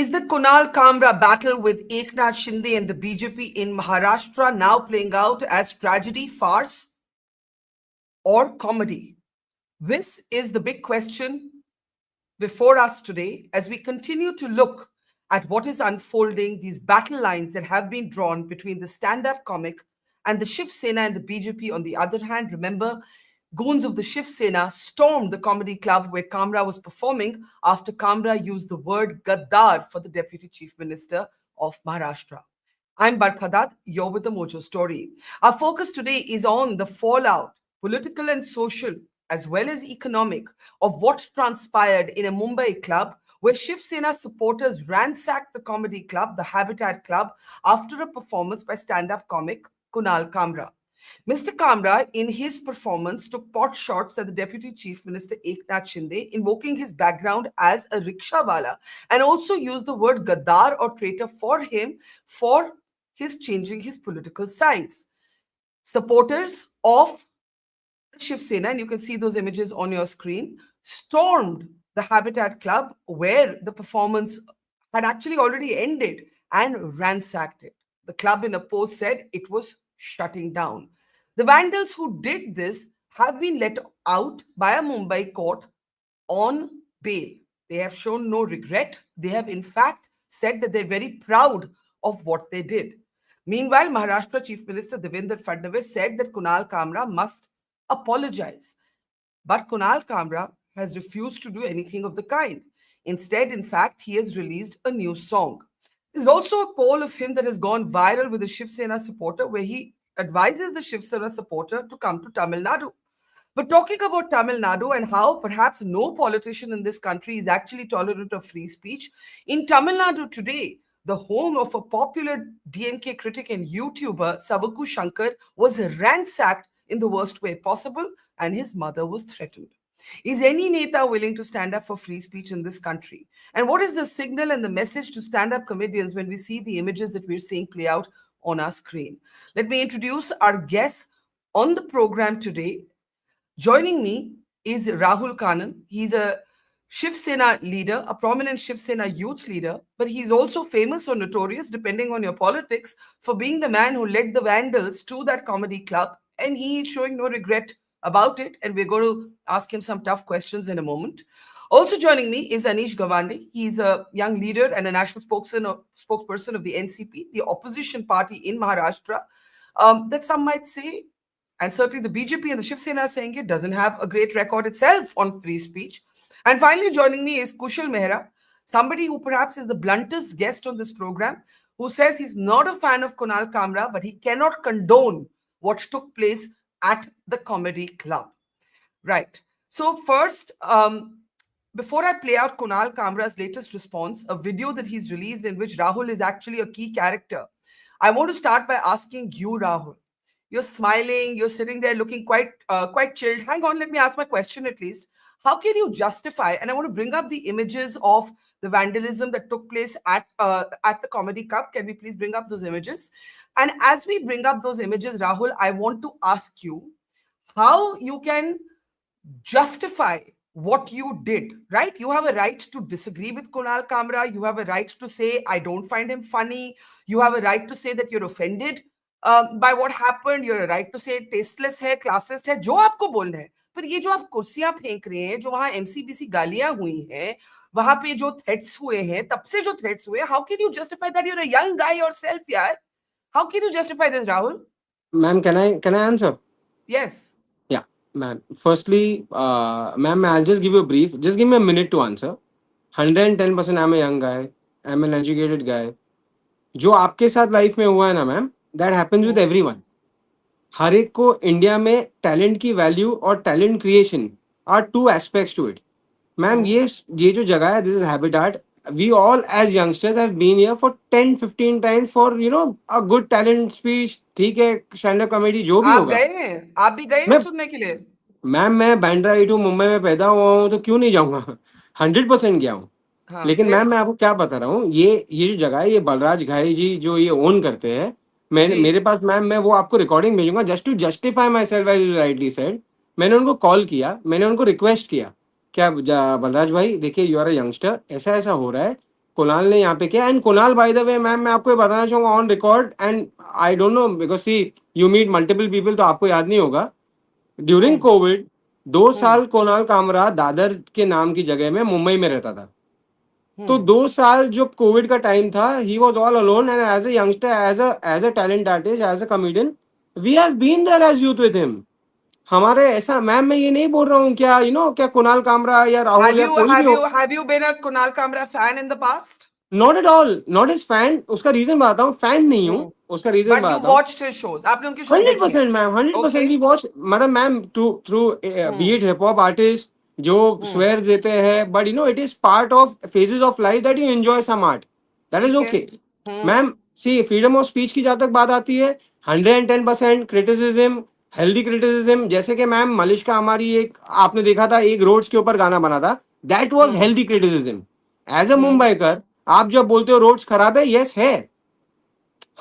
Is the Kunal Kamra battle with Eknath Shinde and the BJP in Maharashtra now playing out as tragedy, farce, or comedy? This is the big question before us today as we continue to look at what is unfolding, these battle lines that have been drawn between the stand up comic and the Shiv Sena and the BJP. On the other hand, remember, goons of the Shiv Sena stormed the comedy club where Kamra was performing after Kamra used the word Gaddar for the Deputy Chief Minister of Maharashtra. I'm Barkhadat, you're with the Mojo Story. Our focus today is on the fallout, political and social, as well as economic, of what transpired in a Mumbai club where Shiv Sena supporters ransacked the comedy club, the Habitat Club, after a performance by stand-up comic Kunal Kamra. Mr. Kamra, in his performance, took pot shots at the Deputy Chief Minister Eknath Shinde, invoking his background as a rickshawala, and also used the word Gaddar or traitor for him for his changing his political sides. Supporters of Shiv Sena, and you can see those images on your screen, stormed the Habitat Club where the performance had actually already ended and ransacked it. The club in a post said it was shutting down. The vandals who did this have been let out by a Mumbai court on bail. They have shown no regret. They have, in fact, said that they're very proud of what they did. Meanwhile, Maharashtra Chief Minister Devendra Fadnavis said that Kunal Kamra must apologize. But Kunal Kamra has refused to do anything of the kind. Instead, in fact, he has released a new song. There's also a call of him that has gone viral with a Shiv Sena supporter where he advises the Shiv Sena supporter to come to Tamil Nadu. But talking about Tamil Nadu and how perhaps no politician in this country is actually tolerant of free speech, in Tamil Nadu today, the home of a popular DMK critic and YouTuber, Savaku Shankar, was ransacked in the worst way possible, and his mother was threatened. Is any Neta willing to stand up for free speech in this country? And what is the signal and the message to stand-up comedians when we see the images that we're seeing play out on our screen? Let me introduce our guests on the program today. Joining me is Rahul Kannan. He's a Shiv Sena leader, a prominent Shiv Sena youth leader, but he's also famous or notorious, depending on your politics, for being the man who led the vandals to that comedy club, and he is showing no regret about it, and we're going to ask him some tough questions in a moment. Also joining me is Anish Gawande. He's a young leader and a national spokesperson of the NCP, the opposition party in Maharashtra, that some might say, and certainly the BJP and the Shiv Sena are saying it doesn't have a great record itself on free speech. And finally joining me is Kushal Mehra, somebody who perhaps is the bluntest guest on this program, who says he's not a fan of Kunal Kamra, but he cannot condone what took place at the comedy club. Right. So first, before I play out Kunal Kamra's latest response, a video that he's released in which Rahul is actually a key character, I want to start by asking you, Rahul. You're smiling, you're sitting there looking quite chilled. Hang on, let me ask my question at least. How can you justify, and I want to bring up the images of the vandalism that took place at the comedy club. Can we please bring up those images? And as we bring up those images, Rahul, I want to ask you how you can justify what you did, right? You have a right to disagree with Kunal Kamra. You have a right to say, I don't find him funny. You have a right to say that you're offended by what happened. You're a right to say tasteless है, classist है, जो आपको बोलना है. पर ये जो आप कुर्सियां फेंक रहे हैं, जो वहां एमसीबीसी गालियां हुई हैं, वहां पे जो थ्रेट्स हुए हैं, तब से जो थ्रेट्स हुए, how can you justify that? You're a young guy yourself, यार. How can you justify this, Rahul? Ma'am, can I answer? Yes. Yeah, ma'am. Firstly, ma'am, I'll just give you a brief. Just give me a minute to answer. 110% I'm a young guy. I'm an educated guy. जो आपके साथ life में हुआ है ना ma'am, that happens with everyone. हर एक को इंडिया में टैलेंट की वैल्यू और talent creation are two aspects to it. Ma'am ये जो जगह है, this is habitat. We all as youngsters have been here for 10-15 times for a good talent speech. ठीक है, स्टैंड अप कॉमेडी जो भी आप होगा. गए हैं, आप भी गए हैं सुनने के लिए? मैम मैं बांद्रा E2 मुंबई में पैदा हुआ हूँ, तो क्यों नहीं जाऊंगा. 100% गया हूँ. लेकिन मैम मैं आपको क्या बता रहा हूँ, ये जो जगह है, ये बलराज घाई जी जो ये ओन करते हैं. मेरे पास मैम, मैं वो आपको रिकॉर्डिंग भेजूंगा just to justify myself as you rightly said. मैंने उनको कॉल किया, मैंने उनको रिक्वेस्ट किया, क्या बलराज भाई देखिए, यू आर अ यंगस्टर, ऐसा ऐसा हो रहा है, कुणाल ने यहाँ पे किया. And Kunal by the way ma'am मैं आपको ये बताना चाहूंगा on record, and I don't know because see you meet multiple people तो आपको याद नहीं होगा. ड्यूरिंग हम्म कोविड 2 साल हम्म कुणाल कामरा दादर के नाम की जगह में मुंबई में रहता था. तो हम्म 2 साल जो कोविड का टाइम था, he was all alone, and as a youngster, as a talent artist, as a comedian, we have been there as youth with him. हमारे ऐसा मैम मैं ये नहीं बोल रहा हूँ क्या क्या कुणाल कामरा या राहुल have या you कोई भी have हो. you have you been a Kunal Kamra fan in the past? Not at all, not is fan. उसका रीजन बताता हूँ, फैन नहीं हूँ. Hmm. उसका रीजन But you बताता हूँ. watched his shows. आपने उनकी shows हंड्रेड देखी हैं? Percent ma'am, 100% Okay. We watch. मतलब ma'am through through be Hmm. It hip hop artist जो Hmm. स्वेयर देते हैं, but it is part of phases of life that you enjoy some art, that is ठीक है. Okay. Hmm. Ma'am see freedom of speech की जहां तक बात आती है, 110% क्रिटिसिज्म, हेल्दी क्रिटिसिज्म. जैसे कि मैम मलिश्का हमारी एक आपने देखा था, एक रोड्स के ऊपर गाना बना था, that was Hmm. Healthy criticism. As a Hmm. Mumbaikar आप जब बोलते हो रोड्स खराब है, यस है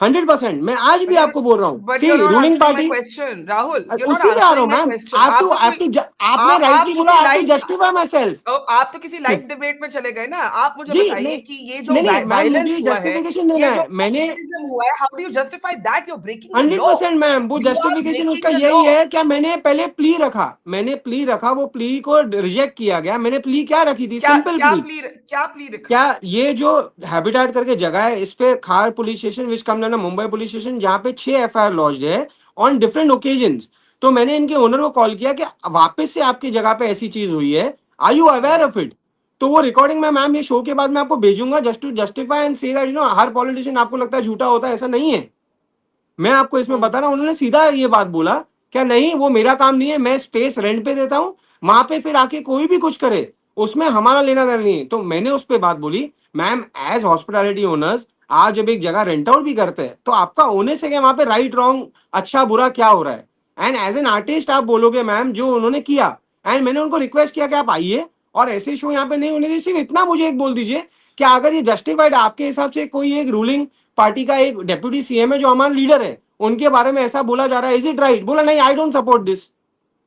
100%. मैं आज भी But you're आपको बोल रहा हूँ, but you're see not ruling answering my party. question, Rahul. You're not उसी पे आ रहा answering हूँ my मैम. question. आप आप टू तो कोई आपने राइटली आप बोला, किसी I to live justify myself. आप तो किसी लाइव डिबेट में चले गए ना. आप मुझे जी बताइए नहीं, कि ये जो नहीं नहीं मैम, मुझे वायलेंस हुआ है, जस्टिफिकेशन देना ये जो है. मैंने vandalism हुआ है, how do you justify that? You are breaking the law. 100% ma'am, वो यू आर जस्टिफिकेशन उसका ब्रेकिंग द यही लॉ. है. क्या मैंने पहले प्ली रखा, मैंने प्ली रखा, वो प्ली को रिजेक्ट किया गया. मैंने प्ली क्या रखी थी, क्या सिंपल प्ली. क्या प्ली रखा? क्या ये जो हैबिटेट करके जगह है, इस पे खार पुलिस स्टेशन विच कम ना मुंबई पुलिस स्टेशन, जहाँ पे 6 FIR लॉन्च्ड है ऑन डिफरेंट ओकेजन्स. तो मैंने इनके ओनर को कॉल किया कि वापस से आपकी जगह पे ऐसी चीज हुई है, are you aware of it. तो वो रिकॉर्डिंग में मैम ये शो के बाद मैं आपको भेजूंगा, just to justify and say that हर पॉलिटिशियन आपको लगता है झूठा होता है, ऐसा नहीं है. मैं आपको इसमें हम्म बता रहा हूँ, उन्होंने सीधा ये बात बोला, क्या नहीं वो मेरा काम नहीं है, मैं स्पेस रेंट पे देता हूँ, वहां पे फिर आके कोई भी कुछ करे उसमें हमारा लेना देना नहीं है. तो मैंने उस पर बात बोली, मैम एज हॉस्पिटैलिटी ओनर्स आप जब एक जगह रेंट आउट भी करते हैं तो आपका होने से क्या वहां पे राइट रॉन्ग अच्छा बुरा क्या हो रहा है. एंड एज एन आर्टिस्ट आप बोलोगे मैम जो उन्होंने किया. एंड मैंने उनको रिक्वेस्ट किया कि आप आइए और ऐसे शो यहाँ पे नहीं होने दीजिए. सिर्फ इतना मुझे एक बोल दीजिए कि अगर ये जस्टिफाइड आपके हिसाब से कोई एक रूलिंग पार्टी का एक डेप्यूटी सीएम है जो हमारा लीडर है, उनके बारे में ऐसा बोला जा रहा है, इज इट राइट. बोला नहीं, I don't support this.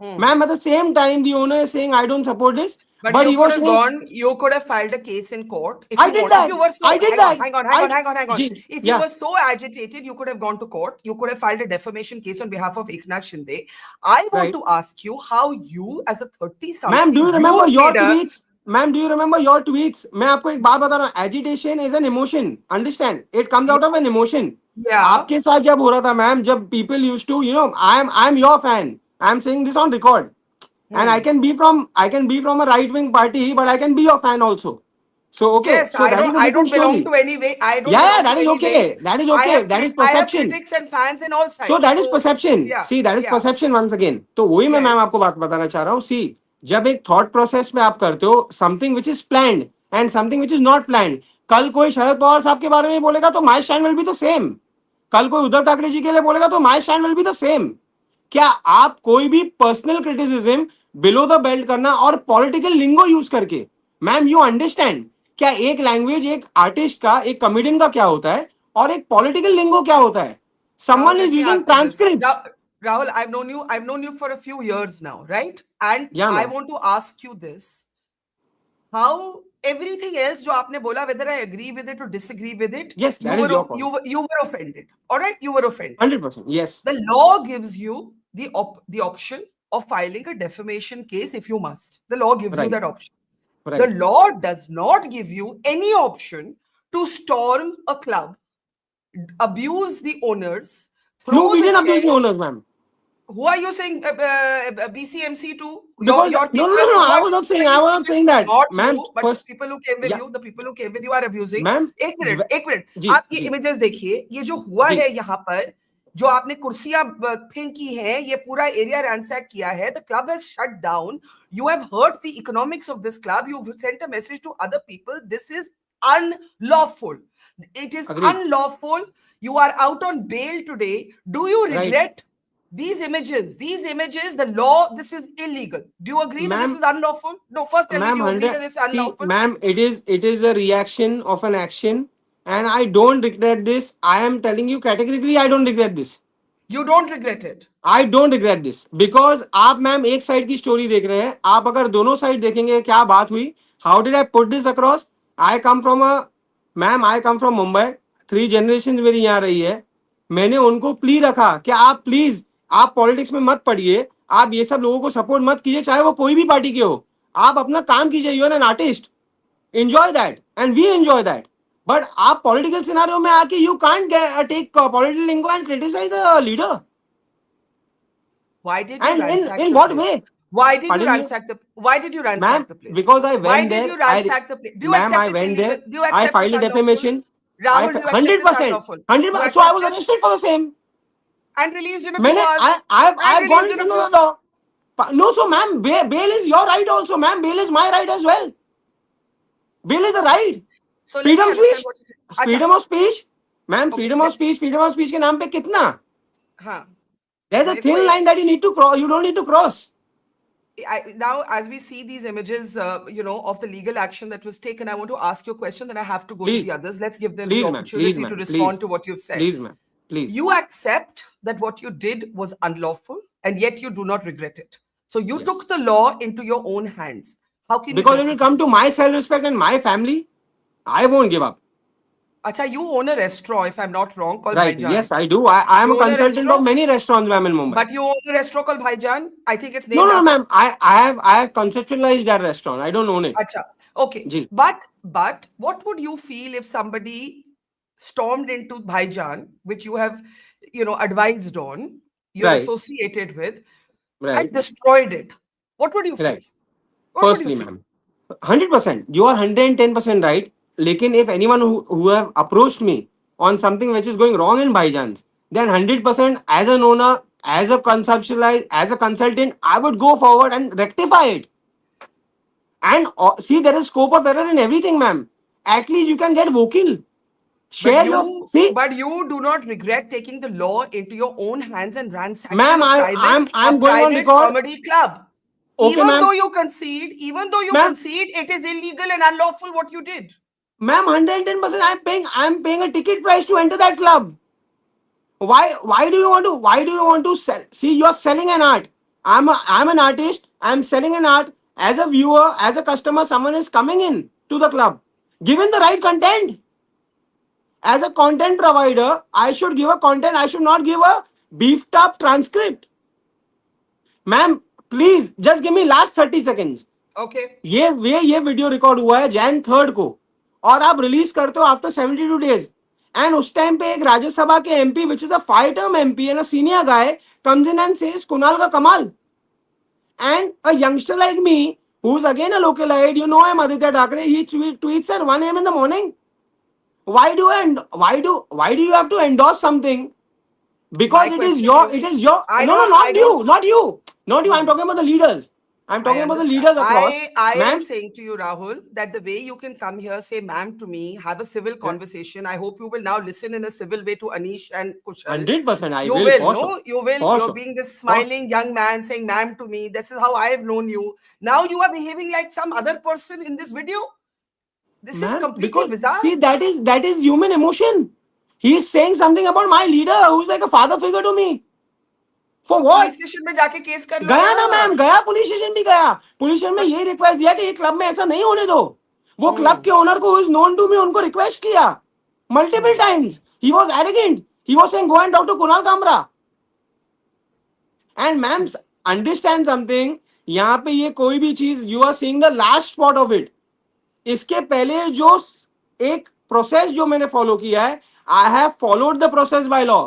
Hmm ma'am at the same time the owner is saying I don't support this, But but he was saying you could have filed a case in court if I you did want. If you that, were so, I did that, I hang on. जी If you या were so agitated, you could have gone to court. You could have filed a defamation case on behalf of Eknath Shinde. I want right. to ask you how you, as a ma'am do 30-something you remember youth your leader, tweets, ma'am do you remember your tweets. मैं आपको एक बात बता रहा हूँ, agitation is an emotion, understand, it comes out of an emotion. yeah, आपके साथ जब हो रहा था मैम, जब people used to I am your fan, I am saying this on record. And hmm. I can be from a right wing party, but I can be your fan also. So okay, Yes, so that is a I different don't belong story. to any way. I don't Yeah, belong to that is any okay. way. That is okay. That is I have perception. critics and fans in all So sides. that is So perception. yeah, See, that is yeah, perception once again. तो वही मैं ma'am yes. आपको बात बताना चाह रहा हूँ. See, जब एक थॉट प्रोसेस में आप करते हो something which is planned and something which is not planned, कल कोई शरद पवार साहब के बारे में बोलेगा तो my stand will be the same. कल कोई उद्धव ठाकरे जी के लिए बोलेगा तो my stand will be the same. क्या आप कोई भी personal criticism below the belt करना और पॉलिटिकल लिंगो यूज करके, मैम यू अंडरस्टैंड क्या एक लैंग्वेज एक आर्टिस्ट का, एक कॉमेडियन का क्या होता है और एक पॉलिटिकल लिंगो क्या होता है. Rahul, someone let is me using ask you this. Transcripts. Rahul, I've known you for a few years now, right? And या I ma'am. want to ask you this. How everything else जो आपने बोला, whether I agree with it or disagree with it, yes that is your point. you were offended. All right, you were offended. 100%. Yes. The law gives you the option of filing a defamation case if you must. The law gives you right. that option. The right. law does not give you any option to storm a club, abuse the owners, no throw we the didn't abuse the chairs. Owners ma'am. Who are you saying BCMC to? Because Your no, people no, no, who I are was not saying, I these was not people, saying that, not ma'am. you, but First, the people who came with yeah, you, the people who came with you are abusing. ma'am. एक minute जी आप ये जी images देखिए. ये जो हुआ जी है यहाँ पर, जो आपने कुर्सियां फेंकी हैं, ये पूरा एरिया रैंसैक किया है. The club has shut down. You have hurt the economics of this club. You've sent a message to other people. This is unlawful. It is agreed. unlawful. You are out on bail today. Do you Right. regret these images? The law, this is illegal. Do you agree that this Ma'am, is unlawful? No, first tell me, do ma'am, you agree that 100. this is See, unlawful? ma'am, it is a reaction of an action, and I don't regret this. I am telling you categorically, I don't regret this. You don't regret it. I don't regret this because आप ma'am एक side की story देख रहे हैं. आप अगर दोनों side देखेंगे क्या बात हुई, how did I put this across. I come from a ma'am I come from Mumbai, 3 generation मेरी यहाँ रही है. मैंने उनको प्ली रखा कि आप प्लीज आप पॉलिटिक्स में मत पड़िए, आप ये सब लोगों को सपोर्ट मत कीजिए, चाहे वो कोई भी पार्टी के हो. आप अपना काम कीजिए, you are an artist, enjoy that and we enjoy that. But आप पॉलिटिकल सिनारियो में आके you can't take political lingo and criticise a leader. Why did you and ransack in the what place? way? Why did you Pardon me? ransack the Why did you Ma'am, ransack the place? because I Why went did there, you ransack the place? Do you ma'am, I accept it's went illegal? there, Do you I accept it's filed a unlawful? defamation. Rahul, do you accept it's 100%, unlawful? 100%. You So I accept was it arrested for the same. and released in a few मैंने hours. And I've gone released in into a the few. law. No, so ma'am, bail is your right also, ma'am. Bail is my right as well. Bail is a right. So let me Freedom of understand speech, what you say. Acha, freedom of speech, ma'am. okay. Freedom of speech के नाम पे कितना? हाँ. There's a मेरे को thin line that you need to cross. You don't need to cross. now, as we see these images, of the legal action that was taken, I want to ask you a question. Then I have to go to the Please, others. Let's give them the please, ma'am. Please, opportunity to ma'am. Please, respond to what you've said. please, ma'am. Please. You accept that what you did was unlawful, and yet you do not regret it. So you Yes. took the law into your own hands. How can Because you it will justify come to my self-respect and my family, I won't give up. Acha, you own a restaurant, if I'm not wrong, called Right? Bhaijan. Yes, I do. I am You a own a consultant of restaurant, many restaurants, ma'am, in Mumbai. but you own a restaurant called Bhaijan. I think it's No, named no, after. ma'am. I have conceptualized that restaurant. I don't own it. Acha. Okay. Ji. But what would you feel if somebody stormed into Bhaijan, which you have, advised on, you're Right. associated with, Right. and destroyed it? What would you feel? Right. What would you Firstly, feel? ma'am, 100%. You are 110% right. Lekin if anyone who have approached me on something which is going wrong in Bhaijan's, then 100% as an owner, as a conceptualize, as a consultant, I would go forward and rectify it. And see, there is scope of error in everything, ma'am. At least you can get vocal. Share your see, But you do not regret taking the law into your own hands and ransacking ma'am. I'm a going on private record. comedy club. Okay, Even ma'am. though you concede, Ma'am, it is illegal and unlawful what you did. ma'am, 110%. I'm paying a ticket price to enter that club. Why do you want to sell? See, you're selling an art. I'm an artist. I'm selling an art. As a viewer, as a customer, someone is coming in to the club. Given the right content. As a content provider, I should give a content. I should not give a beefed up transcript. Ma'am, please just give me last 30 seconds. Okay. ये video record हुआ है Jan 3 को और आप release करते हो after 72 days. And उस time पे एक राज्यसभा के MP which is a 5 term MP and a senior guy comes in and says Kunal का कमाल. And a youngster like me who is again a localite, you know him, Aditya Thackeray, he tweets at 1 a.m. in the morning. Why do you have to endorse something? Because My it is question your I no, don't- not I you, don't- not you. I'm talking about the leaders. I'm talking about the leaders across. I am Ma'am, saying to you, Rahul, that the way you can come here, say ma'am to me, have a civil conversation. I hope you will now listen in a civil way to Anish and Kushal. 100% I You will, will, for no? sure. You will. For You're sure. being this smiling young man saying ma'am to me. This is how I've known you. Now you are behaving like some other person in this video. This is Ma'am, completely because bizarre. see, that is human emotion. He's saying something about my leader who's like a father figure to me. For तो what? Police station में जाके case कर लो गया ना ma'am, गया police station भी गया. Police station में ये रिक्वेस्ट दिया कि ये क्लब में ऐसा नहीं होने दो. वो क्लब के ओनर को इज नोन टू मी उनको रिक्वेस्ट किया multiple times. He was arrogant. He was saying go and talk to Kunal Kamra. And ma'am understand something, यहाँ पे ये कोई भी चीज you are seeing the last spot of it. इसके पहले जो एक प्रोसेस जो मैंने फॉलो किया है, I have followed the process by law.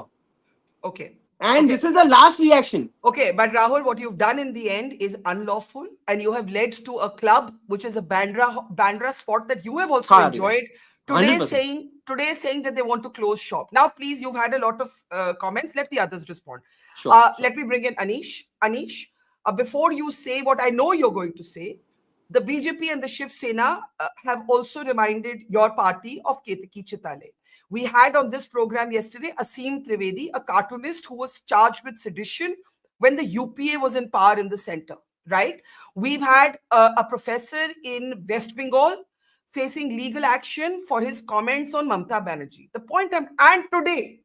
Okay. And this is the last reaction. Okay, but Rahul, what you've done in the end is unlawful, and you have led to a club which is a Bandra spot that you have also Haan, enjoyed. 100%. Today saying that they want to close shop. Now, please, you've had a lot of comments. Let the others respond. Sure. Let me bring in Anish. Anish, before you say what I know you're going to say, the BJP and the Shiv Sena have also reminded your party of Ketaki Chitale. We had on this program yesterday Aseem Trivedi, a cartoonist who was charged with sedition when the UPA was in power in the center, right? We've had a professor in West Bengal facing legal action for his comments on Mamata Banerjee. The point and today,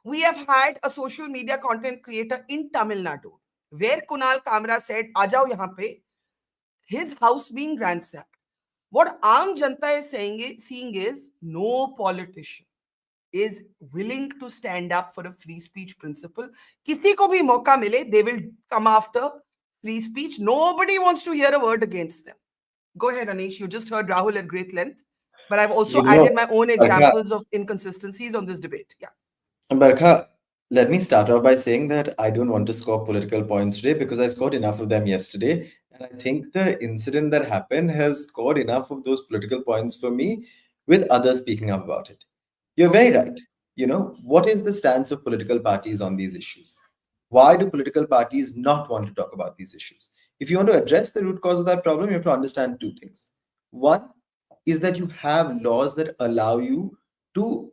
we have had a social media content creator in Tamil Nadu, where Kunal Kamra said, "Aa jao yahan pe," his house being ransacked. What Aam Janta is seeing is no politician is willing to stand up for a free speech principle. Kisi ko bhi mauka mile, they will come after free speech. Nobody wants to hear a word against them. Go ahead, Anish. You just heard Rahul at great length, but I've also You know, added my own Barkha, examples of inconsistencies on this debate. Yeah. Barkha, let me start off by saying that I don't want to score political points today because I scored enough of them yesterday. And I think the incident that happened has scored enough of those political points for me with others speaking up about it. You're very Okay. right. What is the stance of political parties on these issues? Why do political parties not want to talk about these issues? If you want to address the root cause of that problem, you have to understand two things. One is that you have laws that allow you to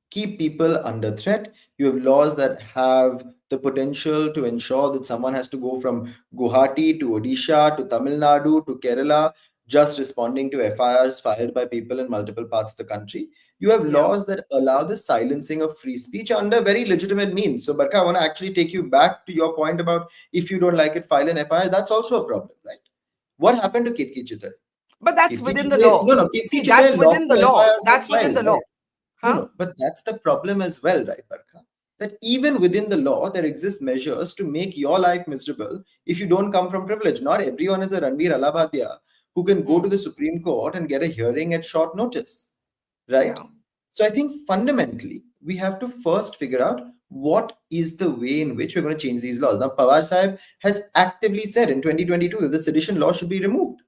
keep people under threat. You have laws that have the potential to ensure that someone has to go from Guwahati to Odisha to Tamil Nadu to Kerala just responding to FIRs filed by people in multiple parts of the country. You have Yeah. laws that allow the silencing of free speech under very legitimate means. So, Barka, I want to actually take you back to your point about if you don't like it, file an FIR. That's also a problem, right? What happened to Ketki Chittai? But that's Ketki within the Chittai, law. no, Ketki See, that's Chittai within the lawful law. FIRs were That's within filed, the law. right? No, Huh? no, but that's the problem as well, right, Barkha? That even within the law, there exist measures to make your life miserable if you don't come from privilege. Not everyone is a Ranveer Alabhadia who can go to the Supreme Court and get a hearing at short notice, right? Yeah. So I think fundamentally, we have to first figure out what is the way in which we're going to change these laws. Now, Pawar Sahib has actively said in 2022 that the sedition law should be removed.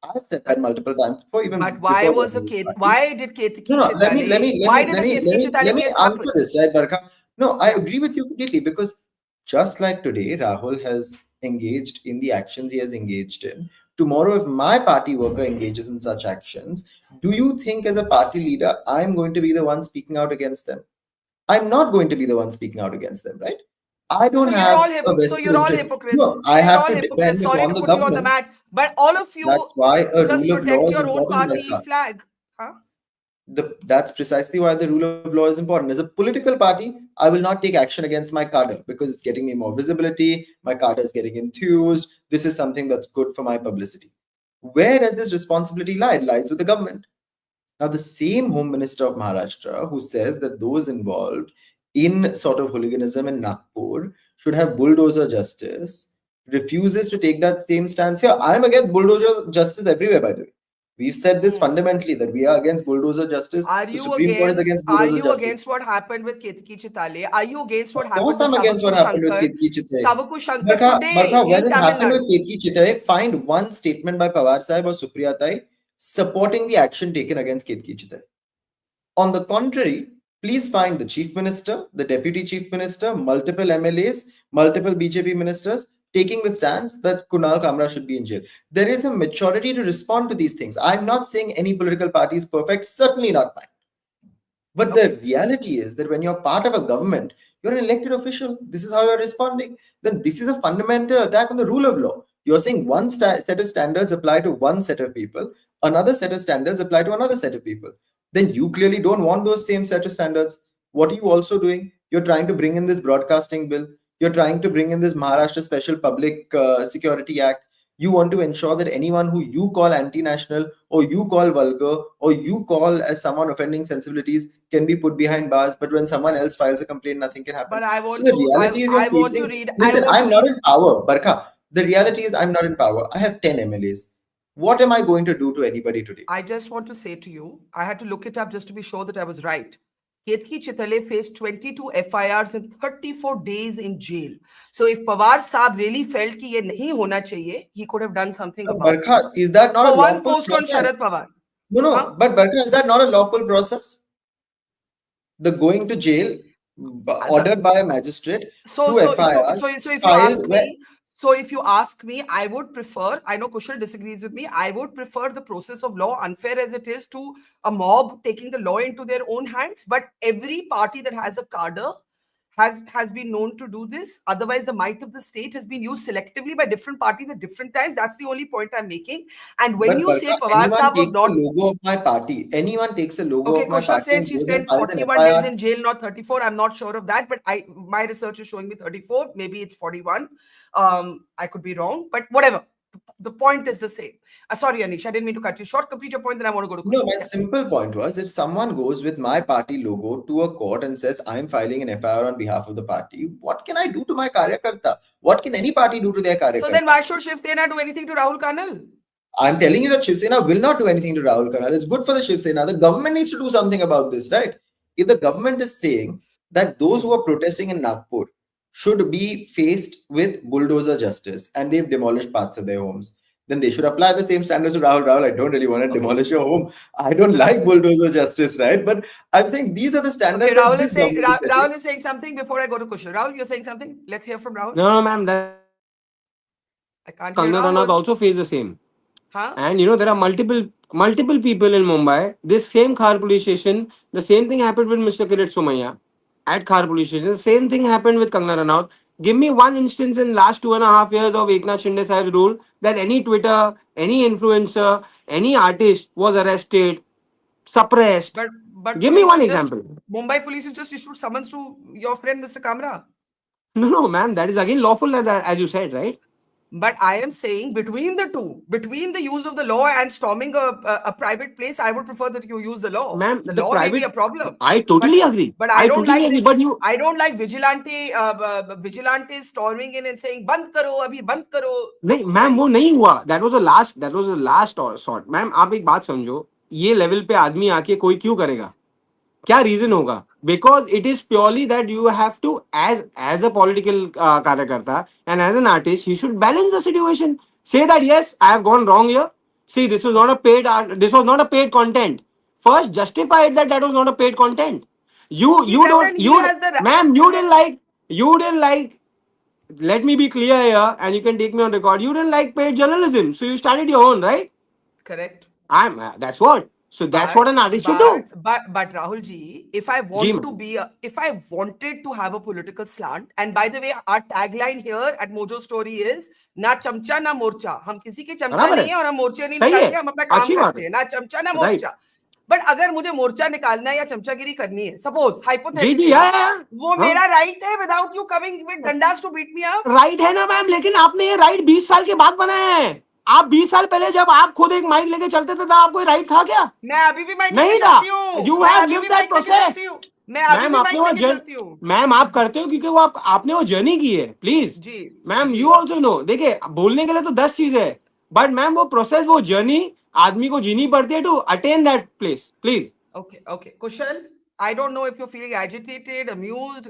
I've said that multiple times before, even But why before was joining this party. why did No, Ketki no, let me let Chitale, me let why me did let the me let Ketki me let Chitale me case answer happen? this, right, Barkha? No, I Yeah. agree with you completely because just like today, Rahul has engaged in the actions he has engaged in. Tomorrow, if my party worker engages in such actions, do you think as a party leader, I'm going to be the one speaking out against them? I'm not going to be the one speaking out against them, right? I don't have a So vested you're all interest. hypocrites. No, I So you're have all to hypocrites. depend Sorry upon to the put you on the government. mat, but all of you That's why a just rule of law protect is your own important, party Barkha. flag. Huh? That's precisely why the rule of law is important. As a political party, I will not take action against my cadre because it's getting me more visibility. My cadre is getting enthused. This is something that's good for my publicity. Where does this responsibility lie? It lies with the government. Now, the same Home Minister of Maharashtra who says that those involved in sort of hooliganism in Nagpur should have bulldozer justice refuses to take that same stance here. I'm against bulldozer justice everywhere, by the way. We've said this fundamentally that we are against bulldozer justice. The Supreme Court is against Are bulldozer you justice. against what happened with Ketki Chitale? Are you against what Of course, happened with I'm against what happened with Ketki Chittai. Sabaku Shankar today Barkha, when in it Tamil happened with Nadu? Ketki Chittai, find one statement by Pawar Sahib or Supriya Tai supporting the action taken against Ketki Chittai. On the contrary, please find the chief minister, the deputy chief minister, multiple MLAs, multiple BJP ministers taking the stance that Kunal Kamra should be in jail. There is a maturity to respond to these things. I'm not saying any political party is perfect, certainly not mine. But the reality is that when you're part of a government, you're an elected official. This is how you're responding. Then this is a fundamental attack on the rule of law. You're saying one set of standards apply to one set of people, another set of standards apply to another set of people. Then you clearly don't want those same set of standards. What are you also doing? You're trying to bring in this broadcasting bill. You're trying to bring in this Maharashtra Special Public Security Act. You want to ensure that anyone who you call anti-national or you call vulgar or you call as someone offending sensibilities can be put behind bars, but when someone else files a complaint, nothing can happen. But I So want the to reality is you're I want to facing. read I Listen, want to I'm not read in power, Barkha. The reality is I'm not in power. I have 10 MLAs. What am I going to do to anybody today? I just want to say to you, I had to look it up just to be sure that I was right. Ketki Chitale faced 22 FIRs and 34 days in jail. So if Pawar Saab really felt कि ये नहीं होना चाहिए, he could have done something about it. Barkha, is that not For a one lawful post on process? Sharad Pawar. No, Huh? no, but Barkha, is that not a lawful process? The going to jail ordered by a magistrate So through so so FIRs so so if you filed ask where me, so if you ask me, I would prefer, I know Kushal disagrees with me, I would prefer the process of law, unfair as it is, to a mob taking the law into their own hands. But every party that has a cadre has been known to do this. Otherwise, the might of the state has been used selectively by different parties at different times. That's the only point I'm making. And when But you say Barkha, Pawar anyone Saab was takes the not logo of my party. Anyone takes a logo okay, of my Kushal party said and she goes and spent files an 41 days FIR. in jail, not 34. I'm not sure of that, but my research is showing me 34. Maybe it's 41. I could be wrong, but whatever. the point is the same. Sorry, Anish, I didn't mean to cut you short. Complete your point, then I want to go to No, Kushal. my Yeah. simple point was if someone goes with my party logo to a court and says, I'm filing an FIR on behalf of the party, what can I do to my Karyakarta? What can any party do to their Karyakarta? So then why should Shiv Sena do anything to Rahul Kanal? I'm telling you that Shiv Sena will not do anything to Rahul Kanal. It's good for the Shiv Sena. The government needs to do something about this, right? If the government is saying that those who are protesting in Nagpur should be faced with bulldozer justice and they've demolished parts of their homes, then they should apply the same standards to Rahul. Rahul, I don't really want to demolish your home. I don't like bulldozer justice, right? But I'm saying these are the standards Okay, that Rahul this is saying government is setting. Rahul is saying something before I go to Kushal. Rahul, you're saying something? Let's hear from Rahul. No, ma'am, that I can't hear Kangana Ranaut Rahul. also face the same. Huh? And you know, there are multiple people in Mumbai. This same Khar police station, the same thing happened with Mr. Kirit Somaiya at Khar police station. The same thing happened with Kangana Ranaut. Give me one instance in last 2.5 years of Eknath Shinde Sahib's rule that any Twitter, any influencer, any artist was arrested, suppressed. But Give me police one has just- example. Mumbai police has just issued summons to your friend Mr. Kamra. No, ma'am, that is again lawful as you said, right? But I am saying between the two, between the use of the law and storming a private place, I would prefer that you use the law. Ma'am, the the law may be private- a problem. I totally agree. But I don't totally like agree. this. But you, I don't like vigilantes storming in and saying "Band karo, abhi band karo." नहीं ma'am वो नहीं हुआ. That was the last sort. Ma'am आप एक बात समझो, ये level पे आदमी आके कोई क्यों करेगा? क्या रीजन होगा? Because it is purely that you have to, as a political कार्यकर्ता and as an artist, he should balance the situation. Say that yes, I have gone wrong here. See, this was not a paid content. First, justify it that was not a paid content. You He don't doesn't- he you has the right- ma'am you didn't like. Let me be clear here, and you can take me on record. You didn't like paid journalism, so you started your own, right? Correct. That's what. So that's what an artist should do. But Rahul ji, if I want to be, if I wanted to have a political slant, and by the way, our tagline here at Mojo Story is "ना चमचा ना मोर्चा." हम किसी के चमचा बराबर नहीं है। है और हम मोर्चे नहीं सही है। निकालते, हम अपना काम अच्छी बात करते है। हैं। ना चमचा ना Right. मोर्चा। बट अगर मुझे मोर्चा निकालना है या चमचागिरी करनी है, सपोज जी हाइपोथेटिकली, या वो मेरा राइट है without you coming with dandas to beat me up. Right है ना मैम, लेकिन आपने ये राइट 20 साल के बाद बनाया है. आप 20 साल पहले जब आप खुद एक माइक लेके चलते थे, तब आपको राइट था क्या? मैं अभी भी माइक नहीं लेके था. चलती हूँ। You मैं have अभी lived भी that माइक लेके process. चलती हूँ। मैं अभी मैम भी आपने माइक वो लेके चलती हूँ। मैम आप करते हो क्योंकि वो आपने वो जर्नी की है. प्लीज जी मैम, जी। You also know. देखिए, बोलने के लिए तो 10 चीजें है, बट मैम वो प्रोसेस, वो जर्नी आदमी को जीनी पड़ती है to attain that place. Please. Okay. Kushal, I don't know if you're feeling agitated, amused.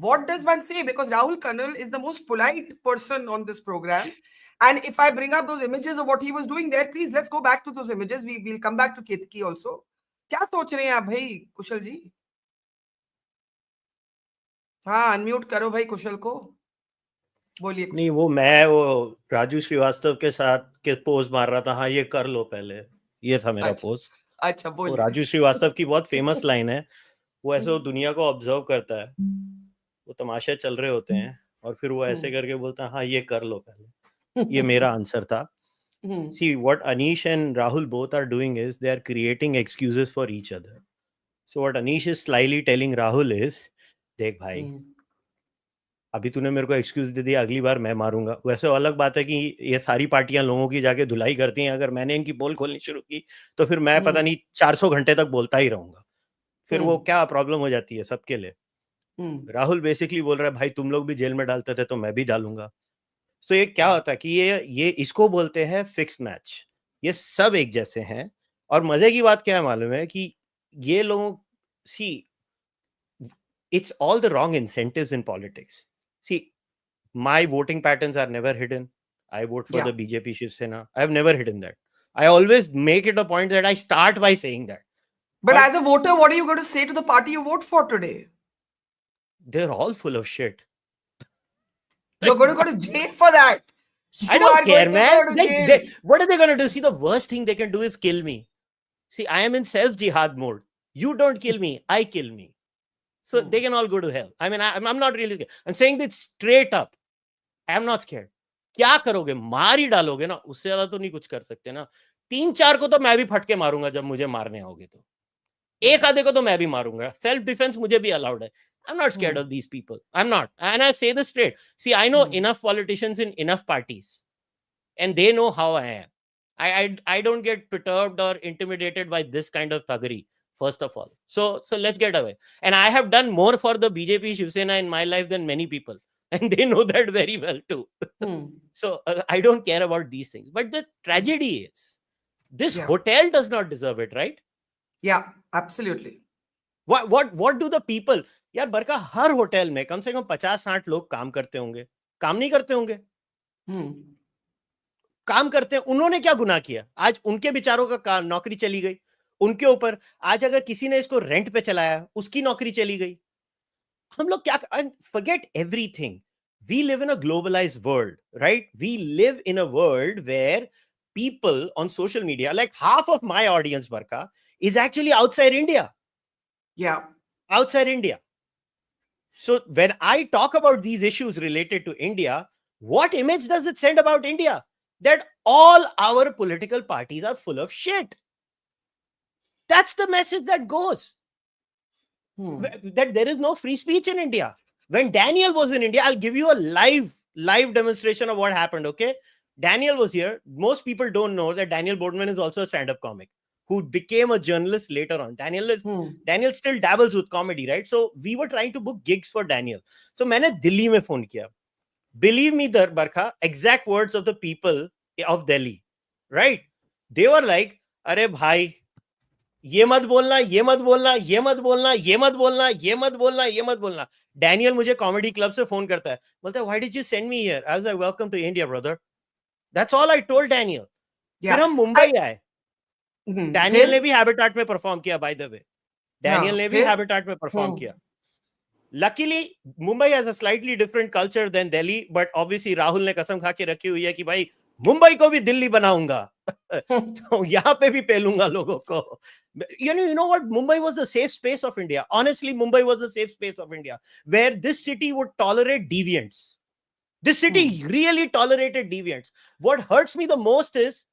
What does one say? Because Rahul Kanal is the most polite person on this program. And if I bring up those images of what he was doing there, please let's go back to those images. We'll come back to Ketki also. क्या सोच रहे हैं आप भाई कुशल जी? हाँ, unmute करो भाई कुशल को. बोलिए. नहीं, वो राजू श्रीवास्तव के साथ के पोज मार रहा था. हाँ, ये कर लो पहले. ये था मेरा पोज. अच्छा, वो बोलिए. राजू श्रीवास्तव की बहुत फेमस लाइन है. वो ऐसे वो दुनिया को ऑब्जर्व करता है. वो तमाशे चल रहे होते हैं और फिर वो ऐसे करके बोलता है, हाँ, ये कर लो पहले. ये मेरा आंसर था. See, what Anish and Rahul both are doing is they are creating excuses for each other. So what Anish is slyly telling Rahul is, देख भाई, अभी तूने मेरे को एक्सक्यूज दे दिया, अगली बार मैं मारूंगा. वैसे अलग बात है कि ये सारी पार्टियां लोगों की जाके धुलाई करती हैं. अगर मैंने इनकी पोल खोलनी शुरू की तो फिर मैं पता नहीं 400 घंटे तक बोलता ही रहूंगा. फिर वो क्या प्रॉब्लम हो जाती है सबके लिए. राहुल बेसिकली बोल रहा है, भाई तुम लोग भी जेल में डालते थे तो मैं भी डालूंगा. सो ये क्या होता है कि ये इसको बोलते हैं फिक्स मैच. ये सब एक जैसे हैं. और मजे की बात क्या है मालूम है कि ये लोग, see, it's all the wrong incentives in politics. See, my voting patterns are never hidden. I vote for the BJP Shiv Sena. I have never hidden that. I always make it a point that I start by saying that. But as a voter, what are you going to say to the party you vote for today? They're all full of shit. You're going to go to jail for that. I don't care, man. What are they going to do? See, the worst thing they can do is kill me. See, I am in self-jihad mode. You don't kill me, I kill me. So they can all go to hell. I mean, I'm not really scared. I'm saying that straight up. I'm not scared. क्या करोगे? मार ही डालोगे ना. उससे ज्यादा तो नहीं कुछ कर सकते ना. 3-4 को तो मैं भी फटके मारूंगा जब मुझे मारने आओगे तो. एक आधे को तो मैं भी मारूंगा. सेल्फ डिफेंस मुझे भी अलाउड है. I'm not scared of these people. I'm not. And I say this straight. See, I know enough politicians in enough parties. and they know how I am. I don't get perturbed or intimidated by this kind of thuggery, first of all. So let's get away. And I have done more for the BJP Shiv Sena in my life than many people, and they know that very well too. Hmm. So I don't care about these things. But the tragedy is, this Yeah. hotel does not deserve it, right? Yeah, absolutely. What do the people? यार बरका हर hotel में कम से कम 50-60 लोग काम करते होंगे, काम नहीं करते होंगे? Hmm. काम करते हैं. उन्होंने क्या गुनाह किया? आज उनके बेचारों का नौकरी चली गई उनके ऊपर. आज अगर किसी ने इसको रेंट पे चलाया, उसकी नौकरी चली गई. हम लोग क्या, forget everything. We live in a globalized world, right? We live in a world where people on social media, like half of my audience, Barka, is actually outside India. Yeah. Outside India. So when I talk about these issues related to India, what image does it send about India? That all our political parties are full of shit. That's the message that goes. Hmm. That there is no free speech in India. When Daniel was in India, I'll give you a live demonstration of what happened, okay? Daniel was here. Most people don't know that Daniel Boardman is also a stand-up comic who became a journalist later on. Daniel still dabbles with comedy, right? So we were trying to book gigs for Daniel. So मैंने दिल्ली में phone किया. Believe me, Barkha, exact words of the people of Delhi, right? They were like, अरे भाई, ये मत बोलना, ये मत बोलना, ये मत बोलना, ये मत बोलना, ये मत बोलना, ये मत बोलना. Daniel मुझे comedy club से phone करता है. बोलता है, why did you send me here? I was like, welcome to India, brother. That's all I told Daniel. Yeah. फिर हम मुंबई आए. Daniel फिर- ने भी Habitat में perform किया, by the way. Daniel ने भी फिर- Habitat में perform किया. Luckily, Mumbai has a slightly different culture than Delhi, but obviously Rahul ने कसम खा के रखी हुई है कि भाई मुंबई को भी दिल्ली बनाऊंगा. तो यहाँ पे भी पेलूंगा लोगों को. You know what? Mumbai was the safe space of India. Honestly, Mumbai was the safe space of India, where this city would tolerate deviants. This city really tolerated deviants. What hurts me the most is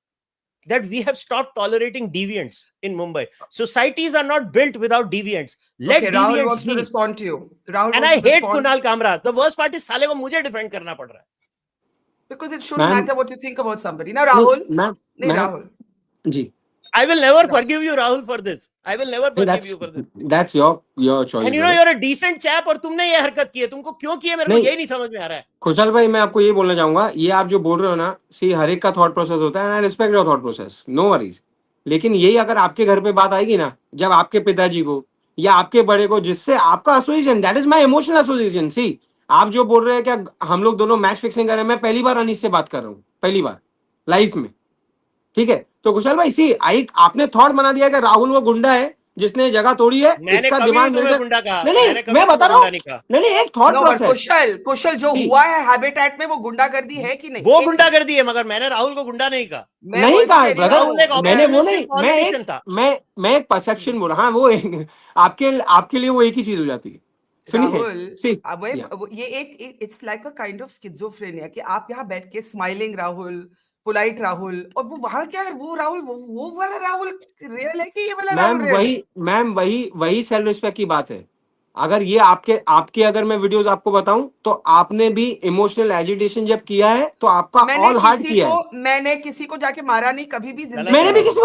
that we have stopped tolerating deviants in Mumbai. Societies are not built without deviants. Let Okay, Rahul deviants wants to be. respond to you. Rahul And wants I to hate respond Kunal Kamra. The worst part is साले को मुझे defend करना पड़ रहा है. because it shouldn't Ma'am- matter what you think about somebody. Now, Rahul. Ma'am नहीं, ma'am Rahul. Ji I will never forgive you, Rahul, for this. I will never forgive you for this. that's your choice. And you know, brother. you're a decent chap और तुमने ये हरकत की है. तुमको क्यों की है मेरे को नहीं. यही नहीं समझ में आ रहा है. खुशहाल भाई मैं आपको ये बोलना चाहूंगा, ये आप जो बोल रहे हो ना, सी हर एक का थॉट प्रोसेस होता है, I respect your thought process, no worries. लेकिन यही अगर आपके घर पे बात आएगी ना, जब आपके पिताजी को या आपके बड़े को, जिससे आपका association, that is my emotional association. See आप जो बोल रहे हैं कि हम लोग दोनों मैच फिक्सिंग कर रहे हैं, मैं पहली बार अनीस से बात कर रहा हूँ, पहली बार लाइफ में. ठीक है, तो खुशहाल भाई सी आपने थॉट बना दिया कि राहुल वो गुंडा है जिसने जगह तोड़ी है, मैंने इसका कभी दिमाग भी तुम्हें मेरे गुंडा कहा. नहीं मैंने नहीं कभी मैं बता तुम्हें रहा हूँ, गुंडा नहीं कहा. नहीं एक थॉट No, but प्रोसेस. कुशल जो See. हुआ है हैबिटेट में वो गुंडागर्दी है कि नहीं? वो एक गुंडा कर दिए, मगर मैंने राहुल को गुंडा नहीं कहा. मैं नहीं वही कहा कह रही brother, हूँ। राहुल एक मैंने वो opportunistic नहीं, मैं politician एक था. मैं एक परसेप्शन बोला. हाँ वो आपके लिए वो एक ही चीज हो जाती है. सुनिए राहुल, see, अब ये एक it's like a kind of schizophrenia कि आप यहाँ बैठ के स्माइलिंग राहुल, पोलाइट राहुल, और वो वहां क्या है, वो राहुल, वो वाला राहुल रियल है कि ये वाला राहुल रियल है? मैम वही सेल्फ रिस्पेक्ट की बात है. अगर ये आपके अगर मैं वीडियोस आपको बताऊं तो आपने भी इमोशनल एजिटेशन जब किया है तो आपका ऑल हार्ट किया है. मैंने किसी को जाके मारा नहीं कभी भी जिंदगी मैंने भी में। किसी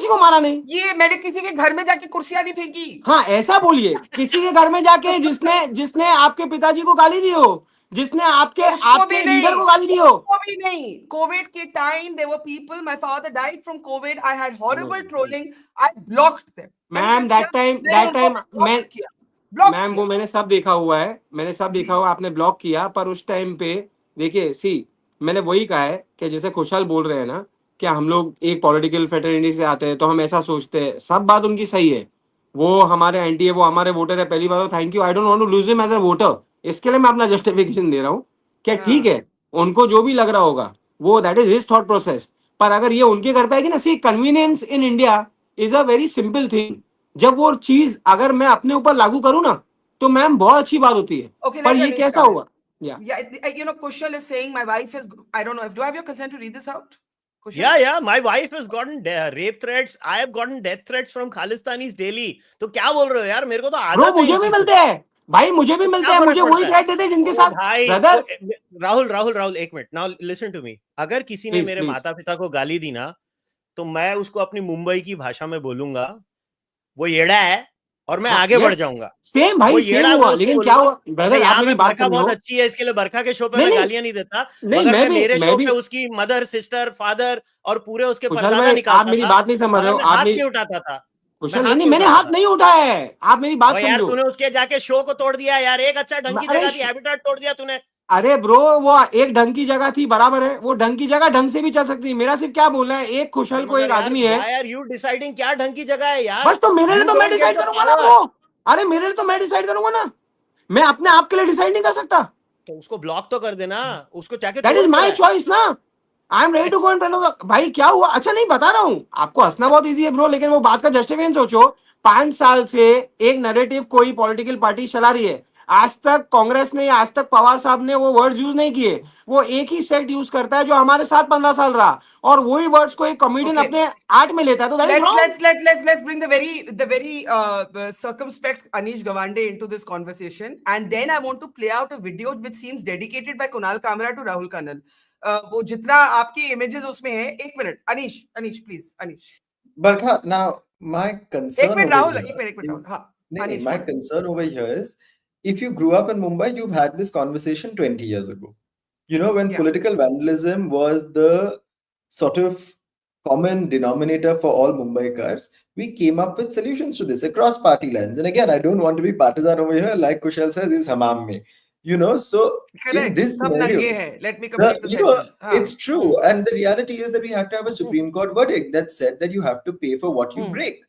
को मारा नहीं. ये मैंने किसी के घर में जाके कुर्सियां नहीं फेंकी। हाँ ऐसा बोलिए, किसी के घर में जाके जिसने आपके पिताजी को गाली दी हो, जिसने आपके लीडर को गाली दी हो. कोविड नहीं, कोविड के time there were people, my father died from covid, I had horrible trolling, I blocked them. Ma'am that time ma'am वो मैंने सब देखा हुआ है, आपने ब्लॉक किया. पर उस टाइम पे देखिए सी मैंने वही कहा है कि जैसे खुशहाल बोल रहे हैं ना कि हम लोग एक पॉलिटिकल फेटर्निटी से आते हैं तो हम ऐसा सोचते हैं, सब बात उनकी सही है. वो हमारे एंटी है, वो हमारे वोटर है. पहली बात तो thank you, I don't want to lose him as a voter. इसके लिए मैं अपना जस्टिफिकेशन दे रहा हूँ कि ठीक है, उनको जो भी लग रहा होगा वो that is his thought process. पर अगर ये उनके घर पे आएगी ना, see convenience in India is a very simple thing. जब वो चीज अगर मैं अपने ऊपर लागू करूं ना तो मैम बहुत अच्छी बात होती है. पर ये कैसा हुआ? Yeah, you know, Kushal is saying my wife is, I don't know, do I have your consent to read this out? Kushal? Yeah, my wife has gotten rape threats. I have gotten death threats from Khalistanis daily. तो क्या बोल रहे हो यार, मेरे को तो आदत ब्रो है मुझे इन भी चीजों मिलते की. हैं, भाई मुझे भी तो मिलते क्या हैं, फर्क मुझे वही पड़ता है? थ्रेट देते हैं जिनके ओ साथ भाई, ब्रदर। राहुल एक minute, now listen to me. अगर किसी ने प्लीज मेरे प्लीज माता पिता को गाली दी ना, तो मैं उसको अपनी मुंबई की भाषा में बोलूंगा, वो येड़ा है, और मैं हाँ आगे बढ़ यस, जाऊंगा। सेम वो भाई सेम येड़ा मैं हुआ, उसको लेकिन क्या बोलूंगा, हुआ अच्छा ब्रदर, आप यहाँ मेरी में बात बरखा बहुत समझो। अच्छी है, इसके लिए बरखा के शो पे नहीं मैं नहीं गालियां नहीं देता, नहीं, मगर मैं मेरे मैं शो भी पे उसकी मदर, सिस्टर, फादर और पूरे उसके कुशल परदादा भाई, आप निकालता मेरी था, बात नहीं समझ रहे मगर हो, मैं आप हाथ मेरी नहीं उठाता था। मैं कुशल, नहीं हाथ नहीं नहीं मैंने उठाता हाथ था। नहीं उठाया है, आप मेरी बात और यार समझो। तूने उसके जाके शो को तोड़ दिया यार, एक अच्छा ढंग की अरे जगह थी, हैबिटेट तोड़ दिया तूने। अरे ब्रो, वो एक ढंग की जगह थी, बराबर है, वो ढंग की जगह ढंग से भी चल सकती है। मेरा सिर्फ क्या बोलना है, एक कुशल को मगर एक यार आदमी है, व्हाई आर यू डिसाइडिंग क्या ढंग की जगह है यार? बस तो मेरे लिए यू तो मैं डोंट गेट डिसाइड द करूंगा ना पावर। ब्रो। अरे मेरे लिए तो मैं डिसाइड करूंगा ना, मैं अपने आप के लिए डिसाइड नहीं कर सकता। तो उसको ब्लॉक तो कर देना, उसको जाके दैट इज तोड़ क्यों माई रहा है? चॉइस ना। I am ready to go in front of भाई, क्या हुआ? अच्छा नहीं बता रहा हूँ आपको, हंसना बहुत इजी है ब्रो, लेकिन वो बात का जस्टिफिकेशन सोचो। 5 साल से एक नैरेटिव कोई पॉलिटिकल पार्टी चला रही है, आज तक कांग्रेस ने, आज तक पवार साहब ने वो वर्ड्स यूज नहीं किए। वो एक ही सेट यूज करता है जो हमारे साथ 15 साल रहा, और वही वर्ड्स को एक कॉमेडियन Okay. अपने आर्ट में लेता है, तो that is wrong. Let's bring the very circumspect Anish Gawande into this conversation, and then I want to play out a video which seems dedicated by Kunal Kamra to Rahul Kanal. वो जितना आपकी images उसमें है, एक minute Anish please Anish. Barkha, now my एक concern minute over Rahul, here एक minute Rahul, is, हाँ nee, Anish my बोलो. concern over here is, if you grew up in Mumbai, you've had this conversation 20 years ago. You know, when Yeah. political vandalism was the sort of common denominator for all Mumbaikars, we came up with solutions to this across party lines. And again, I don't want to be partisan over here, like Kushal says, is hamam mein. You know, so in Correct. this सब scenario, नंगे हैं. Let me complete the you know, sentence. हाँ. it's true. And the reality is that we had to have a Supreme Court verdict that said that you have to pay for what you Hmm. break.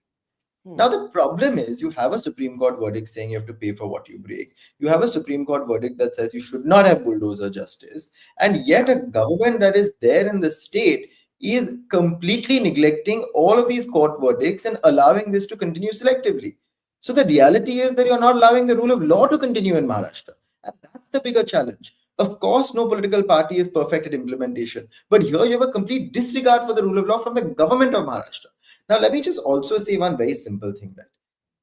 Hmm. Now, the problem is you have a Supreme Court verdict saying you have to pay for what you break. You have a Supreme Court verdict that says you should not have bulldozer justice. And yet, Yeah. a government that is there in the state is completely neglecting all of these court verdicts and allowing this to continue selectively. So, the reality is that you're not allowing the rule of law to continue in Maharashtra. And that's the bigger challenge. Of course, no political party is perfect at implementation. But here you have a complete disregard for the rule of law from the government of Maharashtra. Now, let me just also say one very simple thing, that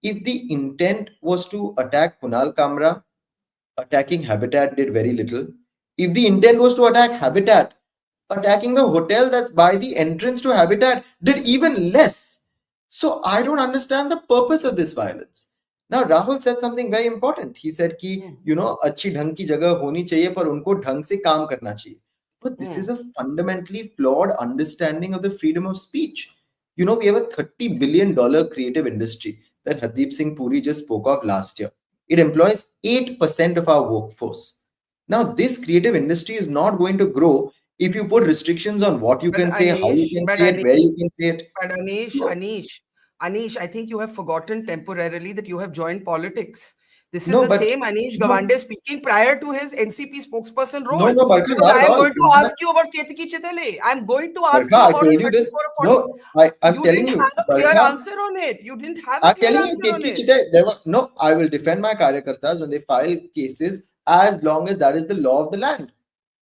if the intent was to attack Kunal Kamra, attacking Habitat did very little. If the intent was to attack Habitat, attacking the hotel that's by the entrance to Habitat did even less. So I don't understand the purpose of this violence. Now Rahul said something very important. He said कि अच्छी ढंग की जगह होनी चाहिए पर उनको ढंग से काम करना चाहिए. But this is a fundamentally flawed understanding of the freedom of speech. You know, we have a $30 billion creative industry that Hardeep Singh Puri just spoke of last year. It employs 8% of our workforce. Now, this creative industry is not going to grow if you put restrictions on what you But can say, how you can say it, where you can say it. But So- Anish, I think you have forgotten temporarily that you have joined politics. This is No, the but- same Anish no. Gawande speaking prior to his NCP spokesperson role. No, Barkha, Because not I at am all. going to ask you about Ketki Chitale. I'm going to ask Barkha, you I about told a you this. 34 or 40. No, I'm You telling didn't you, have a clear Barkha, answer on it. You didn't have a I'm clear telling you, answer on Ketki it. Chide, there were no. I will defend my karyakartas when they file cases as long as that is the law of the land.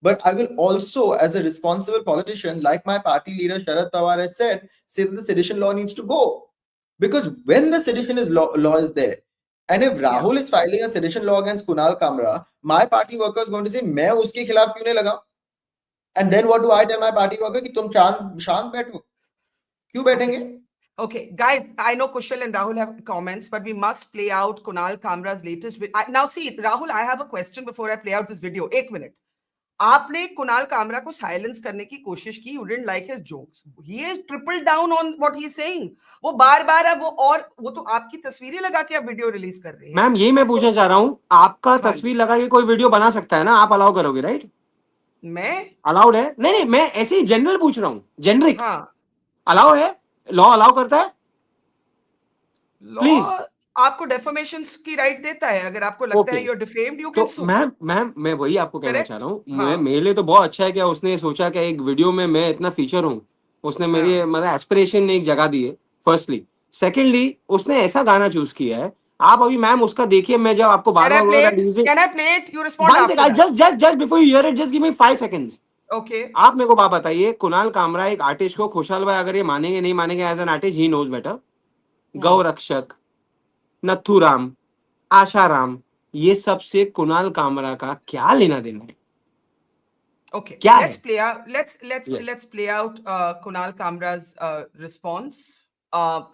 But I will also, as a responsible politician, like my party leader Sharad Pawar has said, say that the sedition law needs to go. Because when the sedition law is there, and if Rahul is filing a sedition law against Kunal Kamra, my party worker is going to say, "मैं उसके खिलाफ क्यों नहीं लगा?" And then what do I tell my party worker? कि तुम शांत बैठो. क्यों बैठेंगे? Okay, guys, I know Kushal and Rahul have comments, but we must play out Kunal Kamra's latest video. Now, see, Rahul, I have a question before I play out this video. एक minute. आपने कुणाल कामरा को silence करने की कोशिश की. You didn't like his jokes. He has tripled down on what he's saying. वो बार-बार अब वो तो आपकी तस्वीरें लगा के अब वीडियो रिलीज कर रहे हैं. मैम यही मैं पूछना चाह रहा हूँ, आपका हाँ तस्वीर लगा के कोई वीडियो बना सकता है ना, आप अलाउ करोगे? राइट, मैं अलाउड है? नहीं नहीं, मैं ऐसे ही जनरल पूछ रहा हूँ, जेनरिक. हाँ, अलाउ है, लॉ अलाउ करता है? Law Please. आपको डेफर्मेशन की राइट देता है. अगर आपको लगता है Okay. You are defamed, you can to sue. Ma'am मैं वही आपको कहना Correct? चाह रहा हूँ, हाँ. मेरे लिए तो बहुत अच्छा है कि उसने सोचा कि एक वीडियो में मैं इतना फीचर हूँ, उसने मेरी हाँ. मतलब एस्पिरेशन ने एक जगह दी है, फर्स्टली. सेकेंडली, उसने ऐसा गाना चूज किया है. आप अभी मैम उसका देखिए, मैं जब आपको बार Can I बार play बोला it? Can I play it? You respond one after second, that. Just before you here it, just give me 5 seconds. Okay. आप मेरे को बात बताइए, कुणाल कामरा एक आर्टिस्ट को, खुशहाल भाई अगर ये मानेंगे नहीं मानेंगे, as an artist he knows better, gau rakshak, Nathuram, Asaram, ये सबसे कुणाल कामरा का क्या लेना देना है? Okay, क्या let's है? play out. Let's Yes. play out Kunal Kamra's response.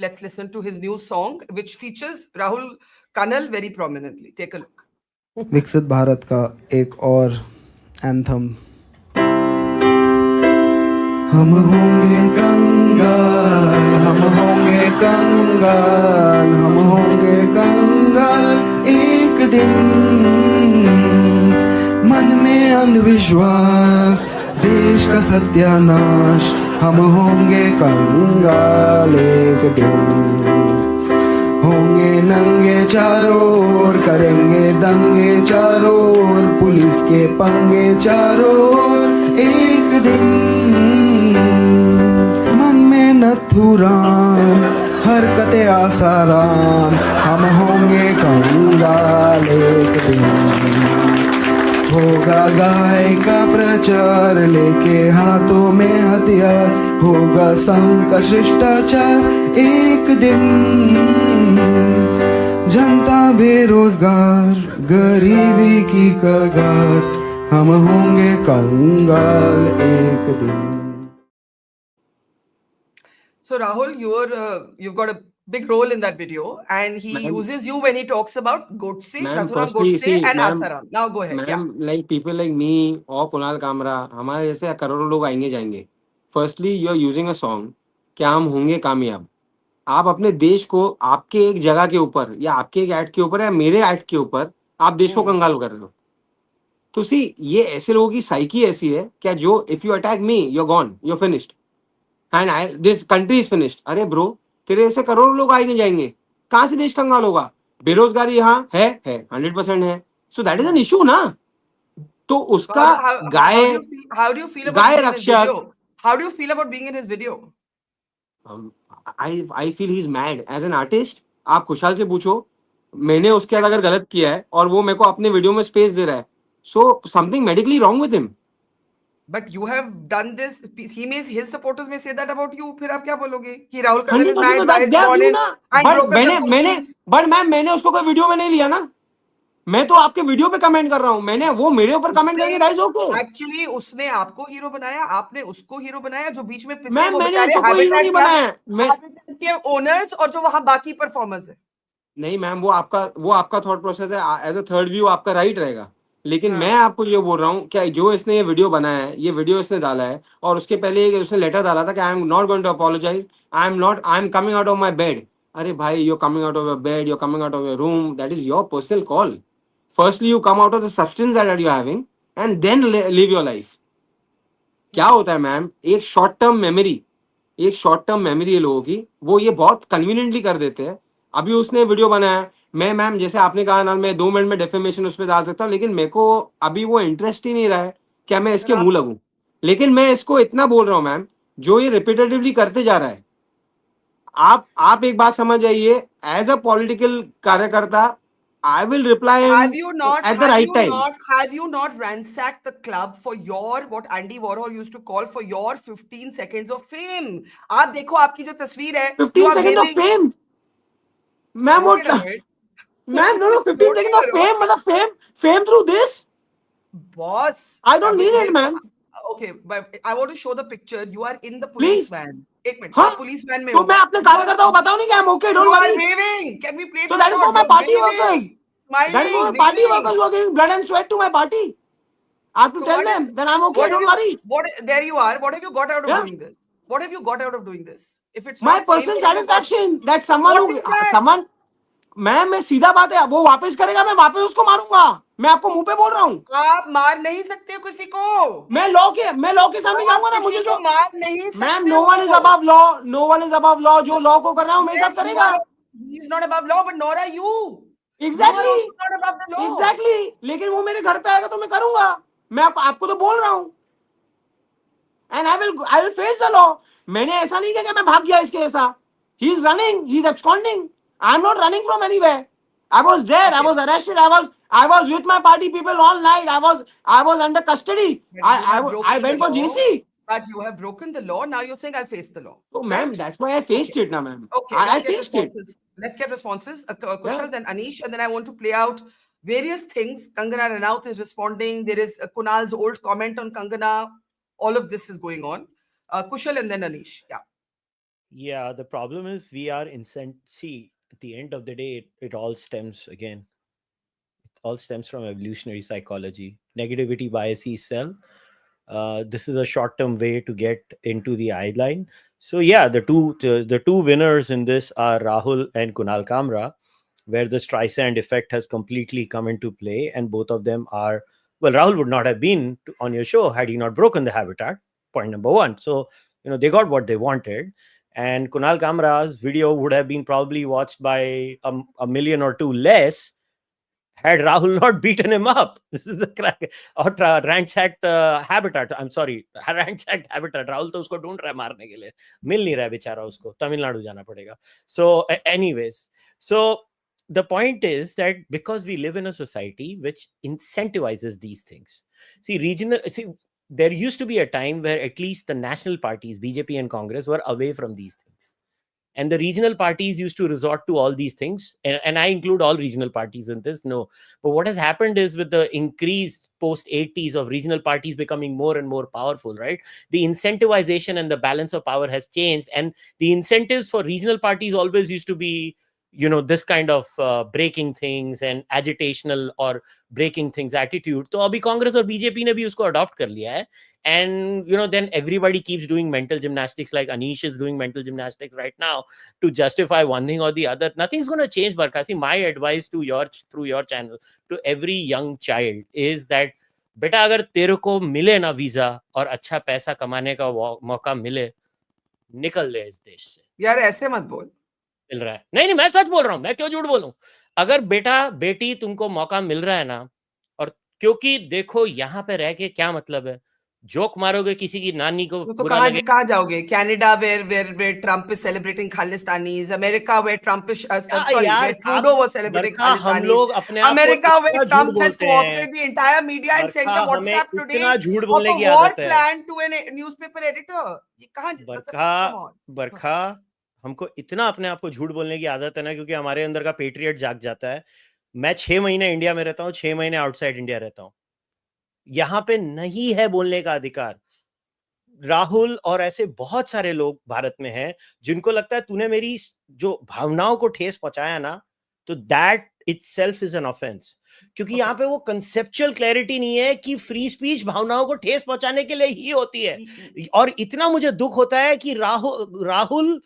Let's listen to his new song, which features Rahul Kanal very prominently. Take a look. विकसित भारत का एक और एंथम। हम होंगे कंगाल, हम होंगे कंगाल, हम होंगे कंगाल एक दिन। मन में अंधविश्वास, देश का सत्यानाश, हम होंगे कंगाल एक दिन। होंगे नंगे चारों ओर, करेंगे दंगे चारों ओर, पुलिस के पंगे चारों ओर एक दिन। मन में नथुराम, हरकतें आसाराम, हम होंगे कंगाल एक दिन। होगा गाय का प्रचार, लेके हाथों में हथियार, होगा संघ का शिष्टाचार एक दिन। जनता बेरोजगार, गरीबी की कगार, हम होंगे कंगाल एक दिन। So Rahul, you've got a big role in that video, and he Ma'am. uses you when he talks about Godse, Ma'am, Nathuram firstly, Godse, see, and ma'am, Asaram. Now go ahead. Yeah. Ma'am like people like me और कुणाल कामरा, हमारे जैसे करोड़ों लोग आएंगे जाएंगे। Firstly you are using a song, क्या हम होंगे कामयाब। आप अपने देश को आपके एक जगह के ऊपर या आपके एक ऐड के ऊपर या मेरे ऐड के ऊपर आप देश को कंगाल कर रहे हो। तो सी, ये ऐसे लोगों की साइकी ऐसी है क्या, जो if you attack me you are gone, you are finished and I this country is finished. अरे ब्रो, तेरे ऐसे करोड़ों लोग आएंगे जाएंगे, कहाँ से देश कंगाल होगा? बेरोजगारी यहाँ है 100% है, so that is an issue ना। तो So उसका how guy do you feel about guy being in his रक्षक, video? How do you feel about being in his video? I feel he is mad as an artist. आप खुशहाल से पूछो, मैंने उसके साथ अगर गलत किया है और वो मेरे को अपने वीडियो में स्पेस दे रहा है, so something medically wrong with him. But you have done this. His supporters may say that about you. फिर आप क्या बोलोगे कि Rahul Kanal is mad, why is he on it and broken some conscience? But ma'am मैंने उसको कोई video में नहीं लिया ना, मैं तो आपके वीडियो पे कमेंट कर रहा हूँ। मैंने वो मेरे ऊपर कमेंट करेंगे, दैट इज ओके। एक्चुअली उसने आपको हीरो बनाया, आपने उसको हीरो बनाया। जो बीच में पिसे मैम वो मैंने बेचारे उसको कोई हीरो नहीं बनाया। हैबिटेट के ओनर्स और जो वहां बाकी परफॉर्मर्स है। नहीं मैम, वो आपका थॉट प्रोसेस है, एज अ थर्ड व्यू आपका राइट रहेगा। लेकिन हाँ। मैं आपको ये बोल रहा हूँ क्या, जो इसने ये वीडियो बनाया है, ये वीडियो इसने डाला है, और उसके पहले उसने लेटर डाला था कि I am not going to apologise, I am coming out of my bed. अरे भाई, you coming out of your bed, you coming out of your room, that is your personal call. Firstly you come out of the substance that you having and then live your life. क्या होता है ma'am, एक short term memory है लोगों की, वो ये बहुत कन्वीनियंटली कर देते हैं। अभी उसने वीडियो बनाया, मैं मैम जैसे आपने कहा ना, मैं 2 मिनट में डेफेमेशन उस पर डाल सकता हूँ, लेकिन मेरे को अभी वो इंटरेस्ट ही नहीं रहा है क्या मैं इसके मुंह लगूं। लेकिन मैं इसको इतना बोल रहा हूँ मैम, जो ये रिपीटेटिवली करते जा रहा है, आप एक बात समझ जाइए, एज अ पॉलिटिकल कार्यकर्ता, I will reply him Have you not at the right time. have you not ransacked the club for your what Andy Warhol used to call for your 15 seconds of fame? आप देखो आपकी जो तस्वीर है, 15 seconds of fame. Ma'am वो ma'am no 15 seconds of fame, मतलब fame through this. Boss, I don't need it, ma'am. Okay, but I want to show the picture. You are in the Please. police van. एक minute, हाँ? Police van में तो मैं अपने कार्यकर्ता को बताऊं नहीं कि I'm okay, don't You are worry. waving. Can we play So the that is shot? for my You're party waving, workers. smiling, That is for my party waving. workers who are giving blood and sweat to my party. I have to So tell what them is- that I'm okay, what don't have worry. you- there you are. What have you got out of Yeah. doing this? What have you got out of doing this? If it's My not personal fame, what have you got? satisfaction that someone What who is that? someone ma'am मैं सीधा बात है, वो वापस करेगा, मैं वापस उसको मारूंगा। मैं आपको मुंह पे बोल रहा हूँ, आप मार नहीं सकते किसी को। मैं लॉ के सामने जाऊंगा ना, आप मुझे किसी जो को मार नहीं सकते ma'am, no one is above law, no one is above law. जो लॉ को कर रहा हूँ मेरे साथ करेगा। He is not above law, but nor are you. Exactly You are also not above the law. Exactly, लेकिन वो मेरे घर पे आएगा तो मैं करूंगा। मैं आपको तो बोल रहा हूँ, and I will face the law. मैंने ऐसा नहीं किया कि मैं भाग गया इसके ऐसा। ही is running, he is absconding. I am not running from anywhere. I was there. I was arrested. I was with my party people all night. I was under custody. But you have I broken went the for law. JC. But you have broken the law. Now you're saying I'll face the law. So, ma'am, that's why I faced Okay. it now, ma'am. Okay, I let's get faced it. responses. Let's get responses. Kushal, Yeah. then Anish, and then I want to play out various things. Kangana Ranaut is responding. There is Kunal's old comment on Kangana. All of this is going on. Kushal and then Anish. Yeah. Yeah, the problem is we are see, at the end of the day, it all stems again. It all stems from evolutionary psychology. Negativity biases sell. This is a short-term way to get into the eye line. So yeah, the two winners in this are Rahul and Kunal Kamra, where the Streisand effect has completely come into play, and both of them are, well, Rahul would not have been on your show had he not broken the habitat. Point number one. So they got what they wanted, and Kunal Kamra's video would have been probably watched by a million or two less had Rahul not beaten him up. This is the crack. और ransacked habitat. I'm sorry, ransacked habitat. Rahul तो उसको ढूंढ रहा है मारने के लिए, मिल नहीं रहा है बेचारा उसको, तमिलनाडु जाना पड़ेगा. So anyways, so the point is that because we live in a society which incentivizes these things. There used to be a time where at least the national parties, BJP and Congress, were away from these things. And the regional parties used to resort to all these things. And I include all regional parties in this. No. But what has happened is with the increased post-80s of regional parties becoming more and more powerful, right? The incentivization and the balance of power has changed. And the incentives for regional parties always used to be, this kind of breaking things and agitational or breaking things attitude. So abhi Congress or BJP ne bhi usko adopt kar liya hai. And then everybody keeps doing mental gymnastics, like Anish is doing mental gymnastics right now to justify one thing or the other. Nothing's going to change, Barkasi. My advice through your channel to every young child is that बेटा अगर तेरे को मिले ना visa और अच्छा पैसा कमाने का मौका मिले, निकल ले इस देश से. यार ऐसे मत बोल. मिल रहा है. नहीं, मैं सच बोल रहा हूं, मैं क्यों झूठ बोलूं. अगर बेटा बेटी तुमको मौका मिल रहा है ना, और क्योंकि देखो यहाँ पे रह के क्या मतलब है, जोक मारोगे किसी की नानी को, तो कहाँ जाओगे? Canada where Trump is celebrating Khalistanis, America where Trump is where Trudeau was celebrating Khalistanis, America where Trump has co-opted the entire media and sent a WhatsApp today of a war plan to a newspaper editor. ये कहाँ? बरखा, हमको इतना अपने आप को झूठ बोलने की आदत है ना, क्योंकि हमारे अंदर का पेट्रियट जाग जाता है. मैं 6 महीने इंडिया में रहता हूँ, 6 महीने आउटसाइड इंडिया रहता हूँ. यहाँ पे नहीं है बोलने का अधिकार. राहुल और ऐसे बहुत सारे लोग भारत में हैं जिनको लगता है तूने मेरी जो भावनाओं को ठेस पहुंचाया ना, तो that itself is an offense. क्योंकि यहाँ पे वो conceptual clarity नहीं है कि free speech भावनाओं को ठेस पहुंचाने के लिए ही होती है. और इतना मुझे दुख होता है कि Rahul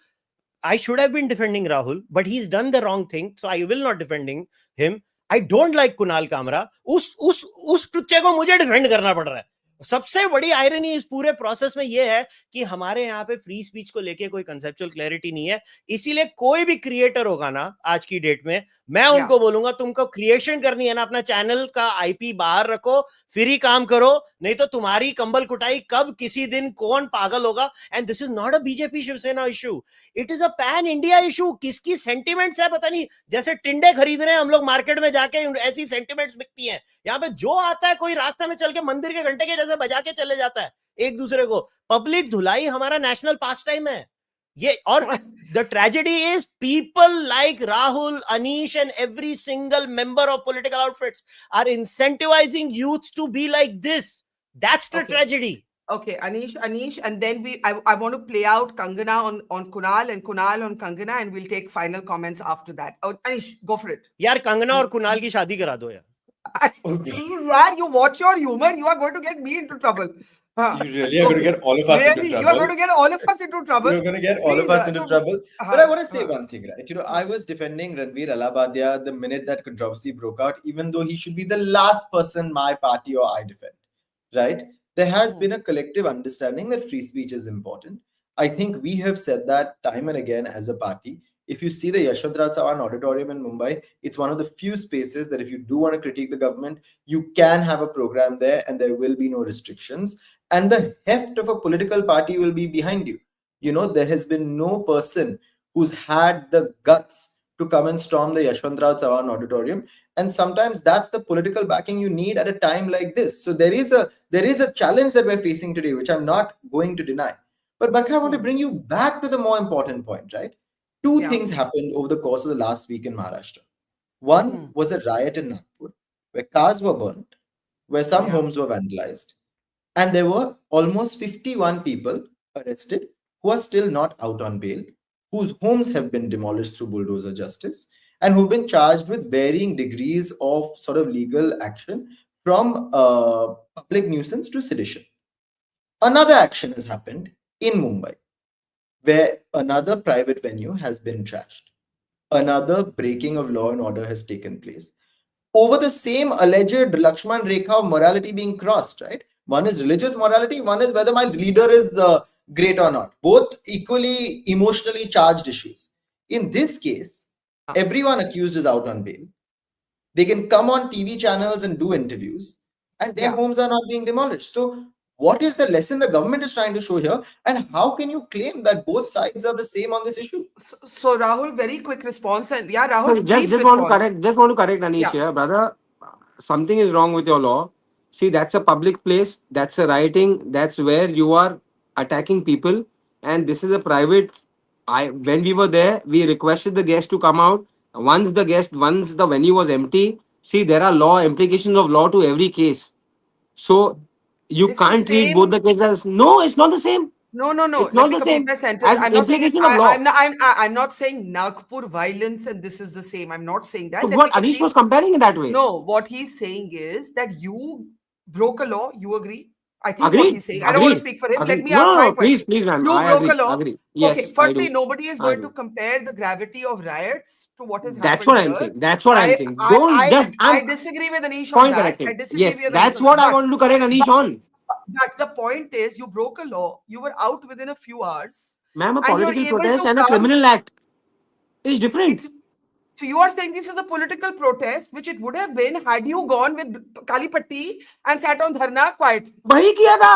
I should have been defending Rahul, but he's done the wrong thing, so I will not defending him. I don't like Kunal Kamra. उस टुच्चे को मुझे डिफेंड करना पड़ रहा है. सबसे बड़ी आयरनी इस पूरे प्रोसेस में यह है कि हमारे यहाँ पे फ्री स्पीच को लेके कोई कंसेप्चुअल क्लैरिटी नहीं है. इसीलिए कोई भी क्रिएटर होगा ना आज की डेट में, मैं उनको बोलूंगा तुमको क्रिएशन करनी है ना, अपना चैनल का आईपी बाहर रखो, फिर ही काम करो, नहीं तो तुम्हारी कंबल कुटाई कब किसी दिन कौन पागल होगा. And this is not a BJP Shiv Sena issue, it is a pan India issue. किसकी सेंटिमेंट्स है पता नहीं, जैसे टिंडे खरीद रहे हैं हम लोग मार्केट में जाके, ऐसी सेंटिमेंट्स बिकती हैं. यहाँ पे जो आता है कोई रास्ते में चल के मंदिर के घंटे के जैसे बजा के चले जाता है एक दूसरे को. पब्लिक धुलाई हमारा नेशनल पास टाइम है ये. और the tragedy is people like Rahul, Anish and every single member of political outfits are incentivising youth to be like this. That's the tragedy. Okay, Anish, and then I want to play out Kangana on Kunal and Kunal on Kangana, and we'll take final comments after that. Oh, Anish, go for it. यार कंगना और कुणाल की शादी करा दो यार. Please, yaar, you watch your humor. You are going to get me into trouble. You really are going to get all of us into trouble. You are going to get all of us into trouble. You're going to get all of us into trouble. But I want to say one thing, right? I was defending Ranveer Allahabadiya the minute that controversy broke out, even though he should be the last person my party or I defend, right? There has been a collective understanding that free speech is important. I think we have said that time and again as a party. If you see the Yashwantrao Chavan Auditorium in Mumbai, it's one of the few spaces that if you do want to critique the government, you can have a program there and there will be no restrictions. And the heft of a political party will be behind you. There has been no person who's had the guts to come and storm the Yashwantrao Chavan Auditorium. And sometimes that's the political backing you need at a time like this. So there is a challenge that we're facing today, which I'm not going to deny. But Barkha, I want to bring you back to the more important point, right? Two things happened over the course of the last week in Maharashtra. One was a riot in Nagpur, where cars were burnt, where some Yeah. homes were vandalized, and there were almost 51 people arrested who are still not out on bail, whose homes have been demolished through bulldozer justice, and who've been charged with varying degrees of sort of legal action from public nuisance to sedition. Another action has happened in Mumbai, where another private venue has been trashed. Another breaking of law and order has taken place over the same alleged Lakshman Rekha of morality being crossed, right? One is religious morality, one is whether my leader is great or not. Both equally emotionally charged issues. In this case, everyone accused is out on bail. They can come on TV channels and do interviews, and their Yeah. homes are not being demolished. So, what is the lesson the government is trying to show here? And how can you claim that both sides are the same on this issue? So Rahul, very quick response, and yeah, So Rahul, brief just want to response. correct Anish Yeah. here, brother. Something is wrong with your law. See, that's a public place. That's a rioting. That's where you are attacking people, and this is a private. When we were there, we requested the guest to come out. Once the venue was empty. See, there are law implications of law to every case. So you It's the can't treat same. both the cases. No, it's not the same. No. It's Let not me the complete same my sentence. as I'm not saying implication of law. I'm not saying Nagpur violence and this is the same. I'm not saying that. So Let what me Anish complete. was comparing in that way. No, what he's saying is that you broke a law. You agree? I think what Agreed. he's saying. I don't want to Agreed. speak for him. Let Agreed. me No, ask no, my no. Please, question. please, ma'am. You I broke agree. a law. Agree. Yes, Okay. I Firstly, do. nobody is I going agree. to compare the gravity of riots to what has That's happened what I'm here. saying. That's what I'm saying. Don't just. I I'm disagree with Anish on point that. I correcting. disagree Yes, with Anish that's on what that. I wanted to correct Anish on. But the point is, you broke a law. You were out within a few hours, Ma'am, a and you're political able protest to and a come. criminal act is different. It's so you are saying this is a political protest, which it would have been had you gone with Kali Patti and sat on dharna quiet. वही किया था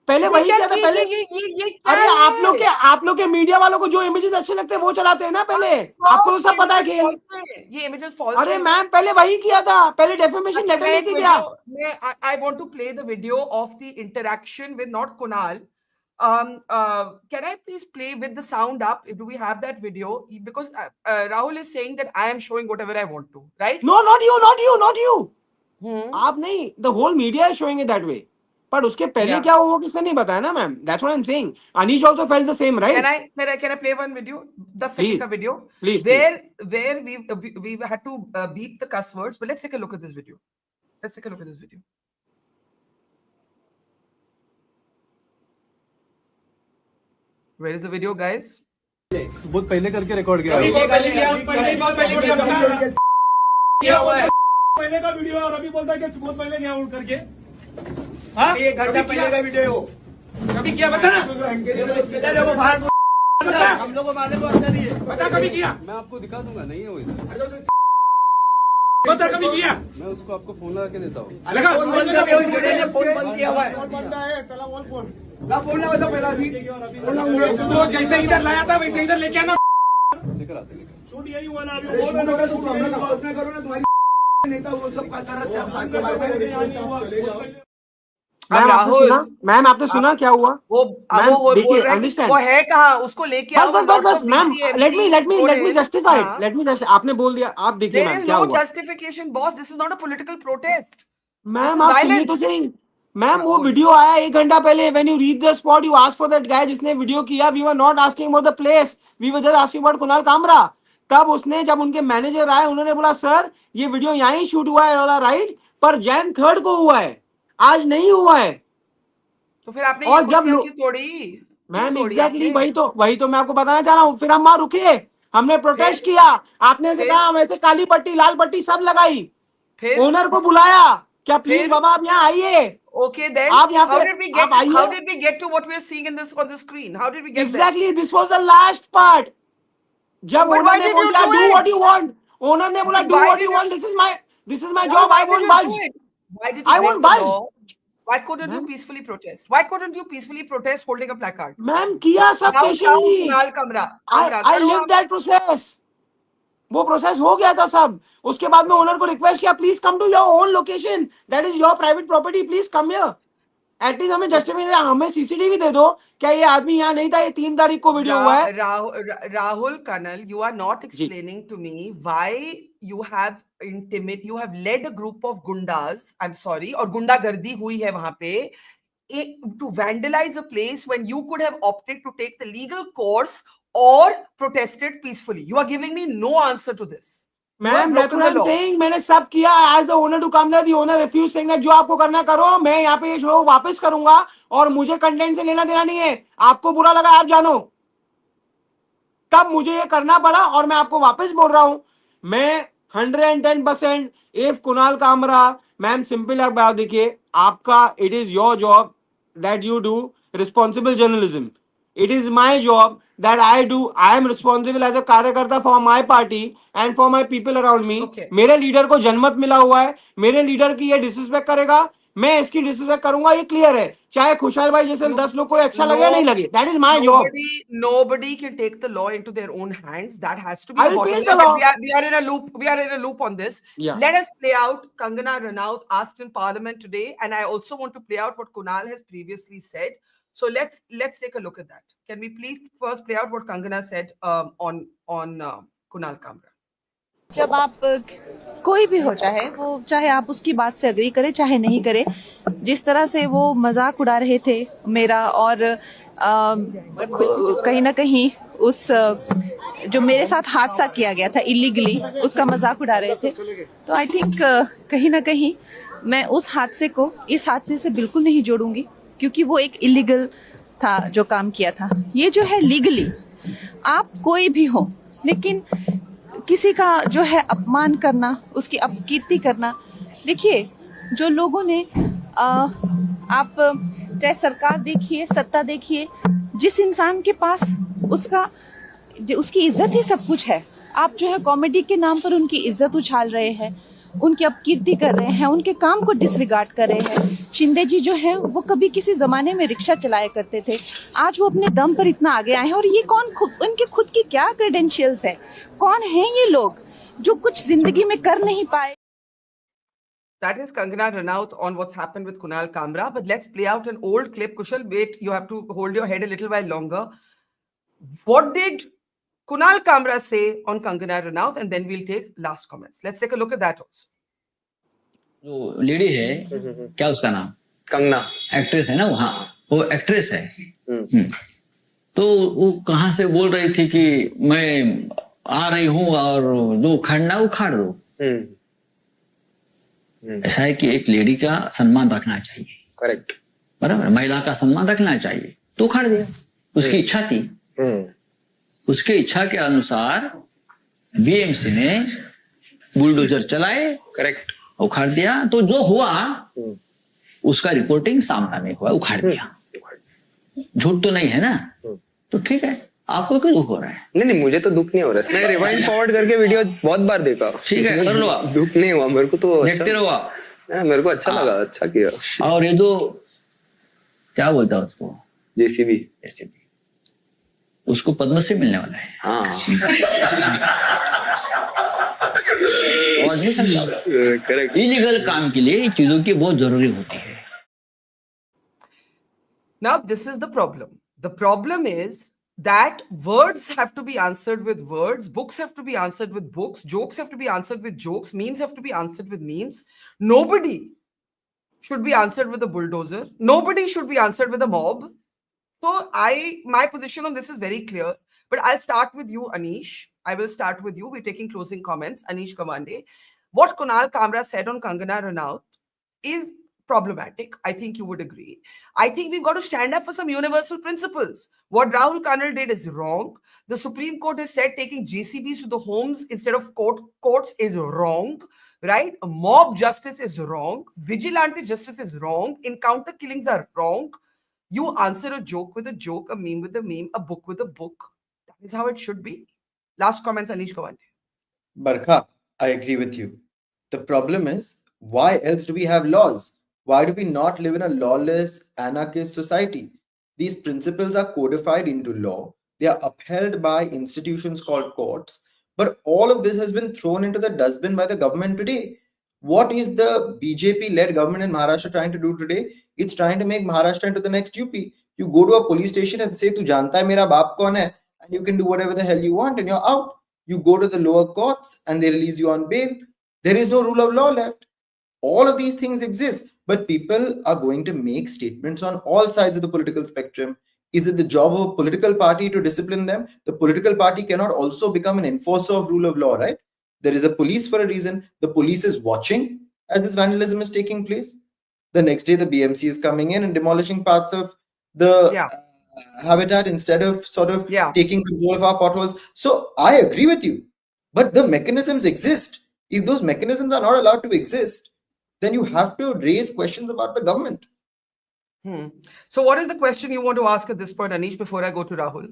पहले ये वही क्या किया था पहले ये क्या अरे है? आप लोग के मीडिया वालों को जो इमेजेस अच्छे लगते हैं वो चलाते हैं ना पहले आपको तो False, सब ये पता है images खेल false हैं, ये images false अरे हैं। मैम पहले वही किया था पहले डेफेमेशन अच्छा, लेटर मैं एक लेके गया video I want to play the video of the interaction with not Kunal. Can I please play with the sound up? Do we have that video? Because Rahul is saying that I am showing whatever I want to, right? No not you Hmm. आप नहीं the whole media is showing it that way पर उसके पहले Yeah. क्या हुआ वो किसने नहीं बताया ना ma'am that's what I am saying Anish also felt the same right Can I play one video? 10 second Please. का video. Please, Where we had to beep the cuss words. But let's take a look at this video. Let's take a look at this video. Where is the video, guys? बहुत पहले करके record किया पहले का video और अभी बोलता है कि बहुत पहले गया उड़ करके हाँ ये घंटा पहले का वीडियो कभी किया बता ना हम लोग को मारने को अच्छा नहीं है बता कभी किया मैं आपको दिखा दूंगा नहीं है वो इधर बता कभी किया मैं उसको आपको फोन लगा के देता हूँ फोन बंद किया हुआ है बंदा है पहला फोन फोन लगा था पहला भी तो जैसे इधर लाया था वैसे इधर लेके आना लेकर आते शूट यही हुआ ना अभी करो ना तुम्हारी नेता वो सब मैम आपने सुना क्या हुआ वो Ma'am, बोल देखिए, रहा है understand. वो है कहाँ उसको लेके आओ बस मैम लेट मी जस्टिफाई आपने बोल दिया आप देखिए There मैम is क्या no हुआ justification, boss. This is not a political protest. Ma'am is आप सुनिए तो violence. सही मैम वो बोल। वीडियो आया 1 घंटा पहले when you reach the spot you ask for that guy जिसने वीडियो किया we were not asking about the place we were just asking about Kunal Kamra तब उसने जब उनके मैनेजर आए उन्होंने बोला सर ये वीडियो यहाँ ही शूट हुआ है वाला राइट पर जैन 3 को हुआ है आज नहीं हुआ है तो फिर आपने और ये जब कुर्सियां क्यों तोड़ी मैम क्यों तोड़ी एग्जैक्टली आपने? वही तो मैं आपको बताना चाह रहा हूँ फिर हम वहां रुके हमने प्रोटेस्ट फिर? किया आपने ऐसे फिर? कहा हम ऐसे काली पट्टी लाल पट्टी सब लगाई फिर ओनर को बुलाया क्या प्लीज फिर? बाबा आप यहाँ आइए okay then आप यहाँ how पे did we आप get how आइए did we get to what we're seeing in this on the screen? How did we get exactly this was the last part जब But ओनर why ने did बोल you दिया do do it? What you want owner ने बोला But do why what did you you- want this is my there? Job Why I did won't you budge do it? Why did I you break won't the budge. law? Why couldn't you Ma'am? peacefully protest? Why couldn't you peacefully protest holding a placard? Ma'am किया सब Downtown patiently Kunal Kamra. आई करो live आप। That process वो process हो गया था सब उसके बाद में ओनर को रिक्वेस्ट किया please come to your own location that is your private property please come here at least हमें जस्टिफाई हमें सीसीटीवी दे दो क्या ये आदमी यहाँ नहीं था ये 3 तारीख को वीडियो हुआ है Rahul Kanal, you are not explaining to me why you have led a group of gundas, I'm sorry, और गुंडागर्दी हुई है वहां पे, to vandalize a place when you could have opted to take the legal course or protested peacefully. You are giving me no answer to this. You have ma'am that's broken what the I'm law. saying, मैंने सब किया as the owner to come there, the owner refused saying that जो आपको करना करो, मैं यहाँ पे ये शो वापस करूंगा और मुझे कंटेंट से लेना देना नहीं है, आपको बुरा लगा आप जानो, तब मुझे ये करना पड़ा और मैं आपको वापस बोल रहा हूं, मैं 110% if Kunal Kamra, ma'am simple आप बात देखिए, आपका it is your job that you do responsible journalism, it is my job that I do. I am responsible as a कार्यकर्ता for my party and for my people around me. Okay. मेरे leader को जनमत मिला हुआ है, मेरे leader की ये डिसरिस्पेक्ट करेगा, मैं इसकी डिसरिस्पेक्ट करूंगा, ये क्लियर है, चाहे खुशहाल भाई जैसे 10 लोग को अच्छा लगे या नहीं लगे, that is my job. Nobody can take the law into their own hands. That has to be I the will bottom face the line. law. We are in a loop. We are in a loop on this. Yeah. Let us play out Kangana Ranaut asked in Parliament today, and I also want to play out what Kunal has previously said. So let's take a look at that. Can we please first play out what Kangana said on Kunal Kamra? जब आप कोई भी हो चाहे आप उसकी बात से अग्री करें चाहे नहीं करें, जिस तरह से वो मजाक उड़ा रहे थे मेरा और कहीं ना कहीं उस जो मेरे साथ हादसा किया गया था इलीगली उसका मजाक उड़ा रहे थे, तो आई थिंक कहीं ना कहीं मैं उस हादसे को इस हादसे से बिल्कुल नहीं जोड़ूंगी, क्योंकि वो एक इलीगल था जो काम किया था. ये जो है लीगली, आप कोई भी हो, लेकिन किसी का जो है अपमान करना, उसकी अपकीर्ति करना, देखिए जो लोगों ने आप चाहे सरकार देखिए सत्ता देखिए, जिस इंसान के पास उसकी इज्जत ही सब कुछ है, आप जो है कॉमेडी के नाम पर उनकी इज्जत उछाल रहे हैं, उनकी अपकीर्ति कर रहे हैं, उनके काम को डिसरिगार्ड कर रहे हैं. शिंदे जी जो है वो कभी किसी जमाने में रिक्शा चलाया करते थे, आज वो अपने दम पर इतना आगे आए हैं. और ये कौन उनके खुद की क्या क्रेडेंशियल्स है, कौन हैं ये लोग जो कुछ जिंदगी में कर नहीं पाए. That is Kangana Ranaut on what's happened with Kunal Kamra. But let's play out an old clip. Kushal, wait, you have to hold your head a little while longer. What did Kunal Kamra say on Kangana Ranaut? And then we'll take last comments. Let's take a look at that also. जो lady है, क्या उसका नाम, Kangana, actress है ना, वहाँ वो actress है. तो वो कहाँ से बोल रही थी कि मैं आ रही हूँ और जो उखाड़ना उखाड़ दो. ऐसा है कि एक लेडी का सम्मान रखना चाहिए. करेक्ट, बराबर, महिला का सम्मान रखना चाहिए, तो उखाड़ दिया. उसकी इच्छा थी, उसके इच्छा के अनुसार बीएमसी ने बुलडोजर चलाए, करेक्ट, उखाड़ दिया. तो जो हुआ उसका रिपोर्टिंग सामना में हुआ, उखाड़ दिया. झूठ तो नहीं है ना, तो ठीक है. आपको क्यों दुख हो रहा है? नहीं, मुझे तो दुख नहीं हो रहा है. मैं रिवाइंड फॉरवर्ड करके वीडियो बहुत बार देखा. ठीक है, कर लो आप. दुख नहीं हुआ मेरे को, तो देखते रहो आप. मेरे को अच्छा लगा, अच्छा किया. और ये जो क्या बोलता है उसको, जेसीबी, उसको पद्मश्री मिलने वाला है. हाँ, करेक्ट. इलीगल काम के लिए चीजों की बहुत जरूरी होती है. Now, this is the problem. The problem is that words have to be answered with words, books have to be answered with books, jokes have to be answered with jokes, memes have to be answered with memes. Nobody should be answered with a bulldozer. Nobody should be answered with a mob. So my position on this is very clear. But I'll start with you, Anish. I will start with you. We're taking closing comments. Anish Kamande. What Kunal Kamra said on Kangana Ranaut is problematic. I think you would agree. I think we've got to stand up for some universal principles. What Rahul Kanal did is wrong. The Supreme Court has said taking JCBs to the homes instead of courts is wrong, right? Mob justice is wrong. Vigilante justice is wrong. Encounter killings are wrong. You answer a joke with a joke, a meme with a meme, a book with a book. That is how it should be. Last comments, Anish Kamande. Barkha, I agree with you. The problem is, why else do we have laws? Why do we not live in a lawless, anarchist society? These principles are codified into law. They are upheld by institutions called courts. But all of this has been thrown into the dustbin by the government today. What is the BJP-led government in Maharashtra trying to do today? It's trying to make Maharashtra into the next UP. You go to a police station and say, "Tu janta hai mera baap kaun hai?" And you can do whatever the hell you want and you're out. You go to the lower courts and they release you on bail. There is no rule of law left. All of these things exist, but people are going to make statements on all sides of the political spectrum. Is it the job of a political party to discipline them? The political party cannot also become an enforcer of rule of law, right? There is a police for a reason. The police is watching as this vandalism is taking place. The next day, the BMC is coming in and demolishing parts of the Yeah. habitat instead of sort of Yeah. taking control of our potholes. So I agree with you, but the mechanisms exist. If those mechanisms are not allowed to exist, then you have to raise questions about the government. So what is the question you want to ask at this point, Anish, before I go to Rahul?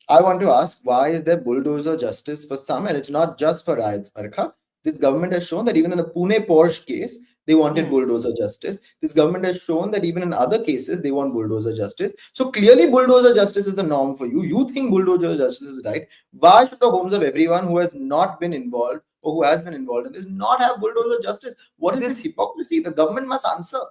I want to ask, why is there bulldozer justice for some, and it's not just for riots, Barkha? This government has shown that even in the Pune Porsche case, they wanted bulldozer justice. This government has shown that even in other cases, they want bulldozer justice. So clearly, bulldozer justice is the norm for you. You think bulldozer justice is right. Why should the homes of everyone who has not been involved or who has been involved in this not have bulldozer justice? What is this hypocrisy? The government must answer.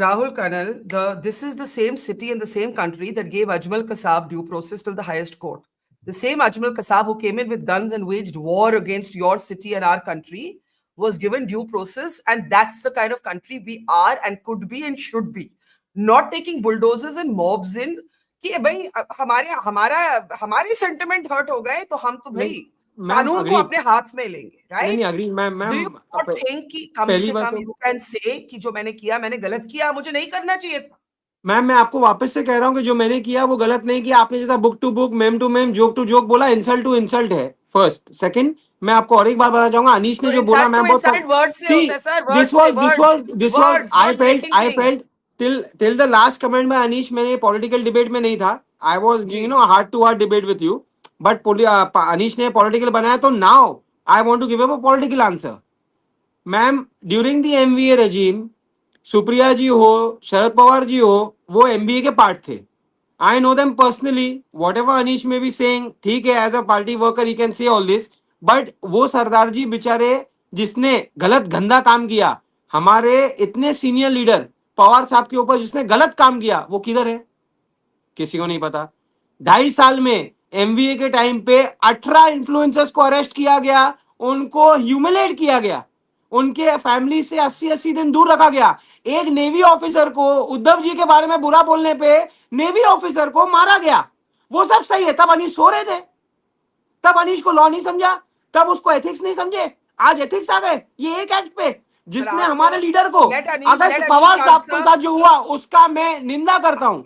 Rahul Kanal, this is the same city and the same country that gave Ajmal Kasab due process till the highest court. The same Ajmal Kasab who came in with guns and waged war against your city and our country was given due process, and that's the kind of country we are and could be and should be. Not taking bulldozers and mobs in कि भाई हमारे sentiment hurt हो गए तो हम तो भाई कानून को अपने हाथ में लेंगे, right? Do you not think कि कम से कम you can say कि जो मैंने किया मैंने गलत किया, मुझे नहीं करना चाहिए था? मैम मैं आपको वापस से कह रहा हूँ कि जो मैंने किया वो गलत नहीं किया. आपने जैसा book to book, meme to meme, joke to joke बोला, इंसल्ट टू इंसल्ट है. फर्स्ट. सेकंड, मैं आपको और एक बात बताना चाहूंगा. अनीश ने जो बोला, मैम बहुत this was I felt till the last comment by Anish, मैंने पॉलिटिकल डिबेट में नहीं था. I was heart to heart debate with you. But Anish ने पॉलिटिकल बनाया, तो now I want to give up a political answer. Ma'am, during the MVA regime, Supriya ji हो, शरद पवार जी हो, वो MBA के पार्ट थे. I know them personally. Whatever Anish may be saying, ठीक है, as a party worker he can say all this. But वो सरदार जी बेचारे जिसने गलत गंदा काम किया, हमारे इतने सीनियर लीडर पवार साहब के ऊपर जिसने गलत काम किया, वो किधर है? किसी को नहीं पता. 2.5 साल में MBA के टाइम पे 18 इन्फ्लुएंसर्स को अरेस्ट किया गया, उनको ह्यूमिलेट किया गया, उनके फैमिली से 80 दिन दूर रखा गया. एक नेवी ऑफिसर को उद्धव जी के बारे में बुरा बोलने पे नेवी ऑफिसर को मारा गया. वो सब सही है. तब अनीश सो रहे थे, तब अनीश को लॉ नहीं समझा, तब उसको एथिक्स नहीं समझे. आज एथिक्स आ गए ये एक एक्ट पे, जिसने हमारे लीडर को, अगर पवार साहब के साथ जो हुआ उसका मैं निंदा करता हूं.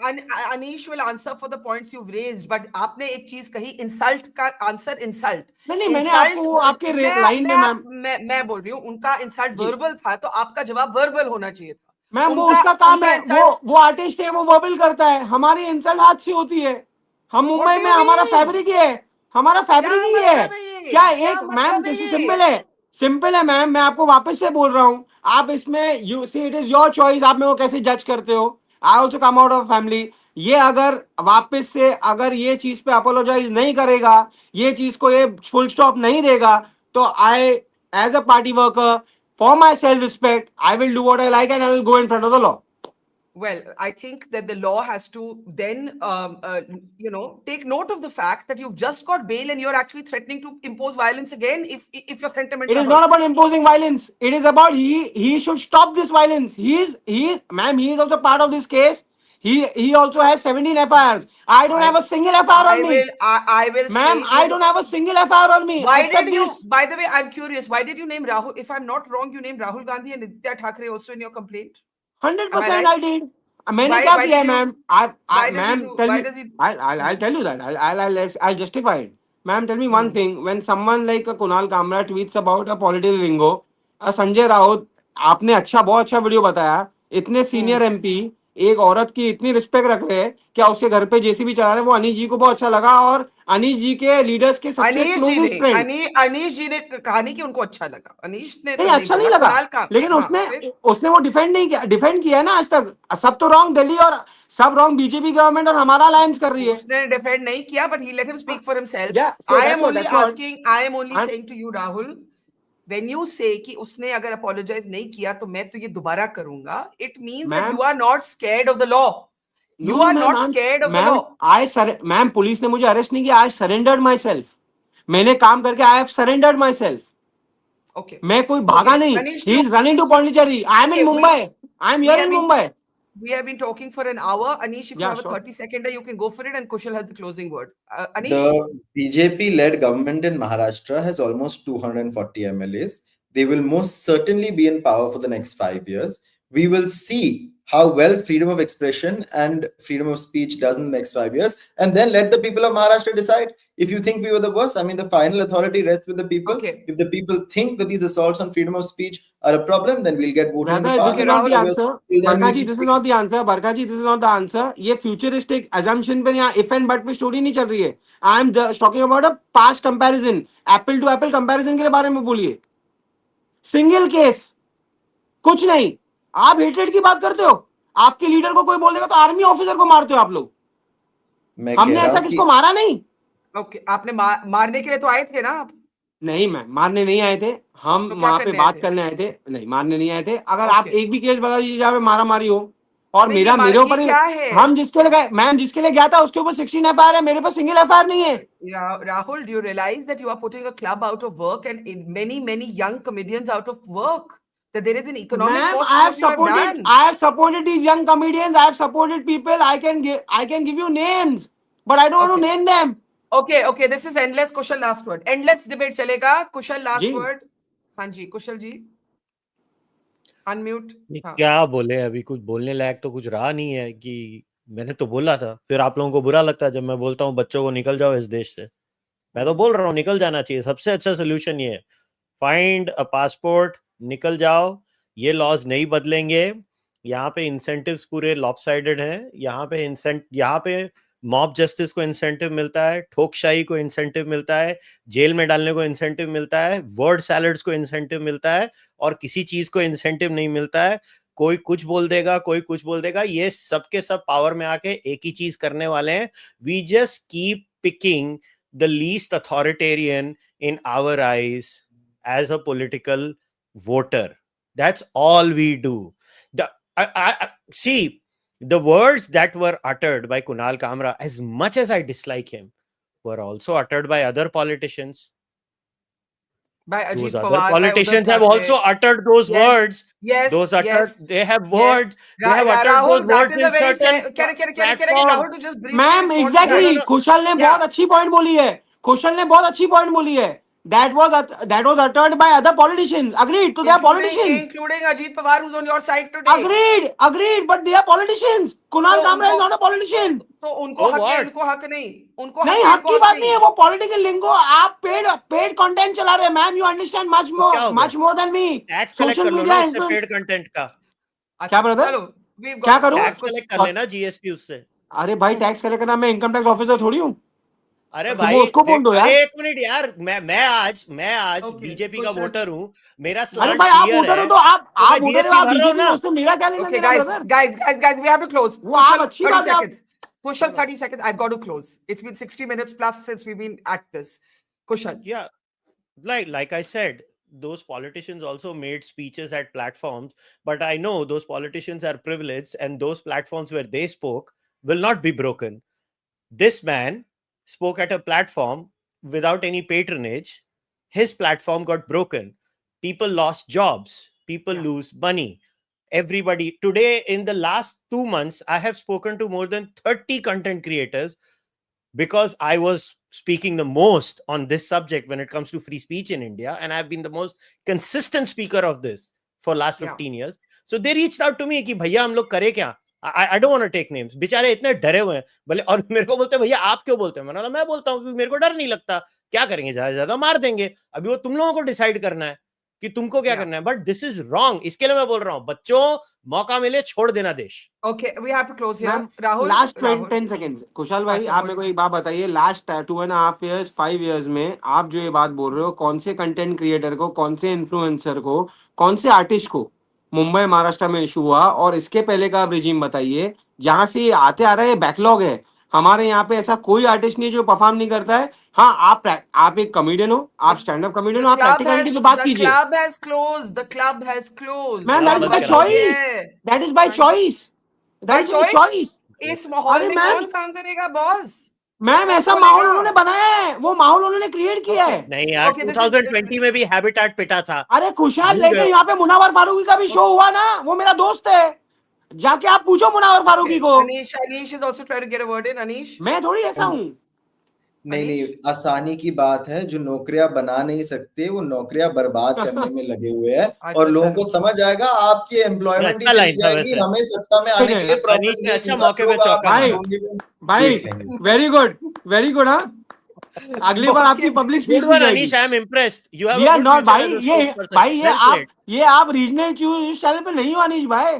Anish will answer for the points you've raised, but आपने एक चीज कही, इंसल्ट का आंसर इंसल्ट. नहीं, मैंने आपको आपके लाइन में मैं बोल रही हूँ, उनका इंसल्ट वर्बल था, तो आपका जवाब वर्बल होना चाहिए था. मैम वो उसका काम है, वो आर्टिस्ट है, वो वर्बल करता है. हमारी इंसल्ट हाथ से होती है. हम मुंबई में, हमारा फैब्रिक ही है, हमारा फैब्रिक ही है. क्या एक मैम जैसे सिंपल है मैम. मैं आपको वापस से बोल रहा हूँ, आप इसमें you see it is your choice, आप मेरे को कैसे जज करते हो. I also come out of family. ये अगर वापस से अगर ये चीज पे अपोलोजाइज नहीं करेगा, ये चीज को ये फुल स्टॉप नहीं देगा, तो I as a party worker, for my self-respect, I will do what I like and I will go in front of the law. Well, I think that the law has to then, take note of the fact that you've just got bail and you're actually threatening to impose violence again if your sentiment. It is not about imposing violence. It is about he should stop this violence. He is also part of this case. He also has 17 FIRs. I don't have a single FIR on me. I will. Ma'am, I don't have a single FIR on me. Why did you? By the way, I'm curious. Why did you name Rahul? If I'm not wrong, you named Rahul Gandhi and Nitya Thakre also in your complaint. 100% I did. मैंने क्या किया ma'am? Ma'am, tell me. I'll tell you that. I'll justify it. Ma'am, tell me one thing. When someone like Kunal Kamra tweets about a political lingo, Sanjay Raut, आपने बहुत अच्छा video बताया. इतने senior MP एक औरत की इतनी रिस्पेक्ट रख रहे हैं, क्या उसके घर पे जेसीबी चला रहे हैं. वो अनीश जी को बहुत अच्छा लगा, और अनीश जी के लीडर्स के सबसे क्लोजेस्ट फ्रेंड अनीश जी ने कहानी कि उनको अच्छा लगा. अनीश ने नहीं, अच्छा नहीं लगा, लेकिन उसने वो डिफेंड किया ना. आज तक सब तो रॉन्ग दिल्ली और सब रॉन्ग बीजेपी गवर्नमेंट और हमारा अलायंस कर रही है. उसने डिफेंड नहीं किया, but he let him speak for himself. I am only saying to you Rahul, when you say कि उसने अगर apologize नहीं किया तो मैं तो ये दोबारा करूंगा, it means that you are not scared of the law. You are not scared of the law. Ma'am police ने मुझे अरेस्ट नहीं किया. I surrendered myself. मैंने काम करके I have surrendered myself. Okay. मैं कोई भागा नहीं. Manish, he is running to Pondicherry. I am Okay, in Mumbai. I am we here have in been- Mumbai. We have been talking for an hour. Anish, if you Yeah, have a sure. 30-seconder, you can go for it, and Kushal has the closing word. Anish? The BJP-led government in Maharashtra has almost 240 MLAs. They will most certainly be in power for the next 5 years. We will see how well freedom of expression and freedom of speech does in the next 5 years. And then let the people of Maharashtra decide. If you think we were the worst, I mean, the final authority rests with the people. Okay. If the people think that these assaults on freedom of speech are a problem, then we'll get voted in the Brother, this is not the parliament. answer. Till then, Barka we'll ji, keep this is speaking. not the answer. Barka ji, this is not the answer. ये futuristic assumption पे यहाँ if and but पे story नहीं चल रही है. I am just talking about a past comparison. Apple to apple comparison के बारे में बोलिए. Single case. कुछ नहीं. आप hatred की बात करते हो. आपके लीडर को कोई बोल देगा तो आर्मी ऑफिसर को मारते हो आप लोग. मैं हमने कह रहा ऐसा हूं किसको कि मारा नहीं. Okay. आपने मारने के लिए तो आए थे ना आप? नहीं मैम, मारने नहीं आए थे. हम तो क्या वहां पे करने आए बात थे? करने आए थे. नहीं, मारने नहीं आए थे. अगर आप Okay. एक भी केस बता दीजिए जहाँ पे मारा मारी हो. और नहीं, मेरा ये मेरे ऊपर ये क्या है? हम जिसके लिए गए, मैम जिसके लिए गया था उसके ऊपर 16 एफआईआर है. मेरे पास सिंगल एफआईआर नहीं है. Rahul, do you realize that you are putting a club out of work and many young comedians out of work? That there is an economic Ma'am, cost I to have what you have supported. done. I have supported these young comedians. I have supported people. I can give you names, but I don't want to Okay. name them. Okay. This is endless. Kushal, last word. Endless debate चलेगा. Kushal, last जी. word. हाँ जी, कुशल जी. Unmute. ये हाँ. क्या बोले, अभी कुछ बोलने लायक तो कुछ रहा नहीं है. कि मैंने तो बोला था, फिर आप लोगों को बुरा लगता है जब मैं बोलता हूँ बच्चों को निकल जाओ इस देश से. मैं तो बोल रहा हूँ निकल जाना चाहिए. सबसे अच्छा सोल्यूशन ये है, फाइंड अ पासपोर्ट, निकल जाओ. ये लॉज नहीं बदलेंगे. यहाँ पे इंसेंटिव्स पूरे लॉपसाइडेड हैं. यहाँ पे मॉब जस्टिस को इंसेंटिव मिलता है, ठोकशाही को इंसेंटिव मिलता है, जेल में डालने को इंसेंटिव मिलता है, वर्ड सैलड्स को इंसेंटिव मिलता है, और किसी चीज को इंसेंटिव नहीं मिलता है. कोई कुछ बोल देगा, कोई कुछ बोल देगा. ये सबके सब पावर में आके एक ही चीज करने वाले हैं. We just keep picking the least authoritarian in our eyes as a political voter. That's all we do. See, the words that were uttered by Kunal Kamra, as much as I dislike him, were also uttered by other politicians. By Ajit Those other Pawar, politicians by have Uddhav also Thackeray. uttered those Yes, words. Yes, Those uttered, yes. they have Yes. words. They have uttered Rahul, those that words is in a very certain fair. Can I platforms. Rahul to just briefly ma'am respond to exactly that? कुशल ने बहुत अच्छी point बोली है. कुशल ने बहुत अच्छी point बोली है. That was uttered by other politicians. Agreed. So they are politicians. Including Ajit Pawar, who's on your side today. Agreed. But they are politicians. Kunal तो Kamra is उनको- not a politician. तो उनको Oh, हक है, what? इनको हक नहीं. उनको नहीं, है, हक इनको की बात नहीं. नहीं है. वो पॉलिटिकल लिंगो. आप पेड कंटेंट चला रहे हैं मैम. यू अंडरस्टैंड मच क्या हो गया? More than me. Tax collect social कर लो मीडिया ना उससे, इन्फ्लुएंस. पेड कंटेंट का. क्या brother? चलो, we've क्या got- करूं? टैक्स कलेक्ट कर लेना जीएसटी उससे. अरे भाई टैक्स कलेक्ट करना. मैं इनकम टैक्स ऑफिसर थोड़ी हूँ. अरे तो भाई वो उसको बोल दो यार. अरे एक मिनट यार, मैं आज Okay, बीजेपी का कुछ- वोटर हूँ. मेरा अरे स्लैंट भाई आप क्लियर वोटर हो है. तो आप मैं वोटर GST हो. आप भर रहा हूँ बीजेपी ना. उससे मेरा क्या लेना Okay, देना guys, brother. guys, we have to close. वो आप Kushal, अच्छी 30 बात है आप- seconds. Kushal, 30 seconds. I've got to close. It's been 60 minutes plus since we've been at this. Kushal. Yeah, like I said, those politicians also made speeches at platforms, but I know those politicians are privileged, and those platforms where they spoke will not be broken. This man spoke at a platform without any patronage. His platform got broken. People lost jobs. People Yeah. lose money. Everybody today, in the last 2 months, I have spoken to more than 30 content creators because I was speaking the most on this subject when it comes to free speech in India, and I've been the most consistent speaker of this for last 15 years. So they reached out to me कि भैया हम लोग करें क्या. I don't want to take names. बेचारे इतने डरे हुए हैं भले, और मेरे को बोलते हैं भैया आप क्यों बोलते हैं. मैंने बोला मैं बोलता हूँ क्योंकि मेरे को डर नहीं लगता. क्या करेंगे, ज्यादा से ज्यादा मार देंगे. अभी वो तुम लोगों को डिसाइड करना है कि तुमको क्या Yeah. करना है. But this is wrong. इसके लिए मैं बोल रहा हूँ बच्चों, मौका मिले छोड़ देना देश. Okay, we have to close here. Ma'am Rahul. Last Rahul. 10 seconds. Kushal भाई अच्छा, आप मेरे को एक बात बताइए. लास्ट 2.5 years 5 years में आप जो ये बात बोल रहे हो, कौन से कंटेंट क्रिएटर को, कौन से इन्फ्लुएंसर को, कौन से आर्टिस्ट को मुंबई महाराष्ट्र में इशू हुआ, और इसके पहले का आप रिजीम बताइए जहां से ये आते आ रहा है. बैकलॉग है हमारे यहाँ पे. ऐसा कोई आर्टिस्ट नहीं जो परफॉर्म नहीं करता है. हाँ आप एक कॉमेडियन हो, आप स्टैंड अप कॉमेडियन हो, आप प्रैक्टिकलिटी पे बात कीजिए. The club has closed. The club has closed. Ma'am that is by Yeah. Choice. That is by choice. That is by choice. इस माहौल अरे में मैम- कौन काम करेगा बॉस? मैम ऐसा बोलेगा। माहौल उन्होंने बनाया है, वो माहौल उन्होंने क्रिएट किया है। नहीं यार, Okay, this is- 2020 में भी हैबिटेट पिटा था। अरे खुशहाल भूल लेके गए। यहाँ पे मुनावर फारूकी का भी शो हुआ ना, वो मेरा दोस्त है, जाके आप पूछो मुनावर फारूकी को। Anish is also trying to get a word in. Anish, मैं थोड़ी ऐसा हूँ। नहीं अनीश? नहीं, आसानी की बात है, जो नौकरियां बना नहीं सकते वो नौकरियां बर्बाद करने में लगे हुए हैं, अच्छा, और लोगों चलो। को समझ आएगा आपकी एम्प्लॉयमेंट ही अच्छा चली लाइन था जाएगी, वैसे। हमें सत्ता में आने के लिए प्रॉब्लम अनीश ने अच्छा मौके पे चौका भाई, भाई वेरी गुड हाँ। अगली बार आपकी पब्लिक स्पीच Good की one, जाएगी। Anish. I am impressed. You have we a are good not future भाई, as a ये spokesperson. भाई Well played. ये आप रीजनल न्यूज चैनल पे नहीं हो अनीश भाई,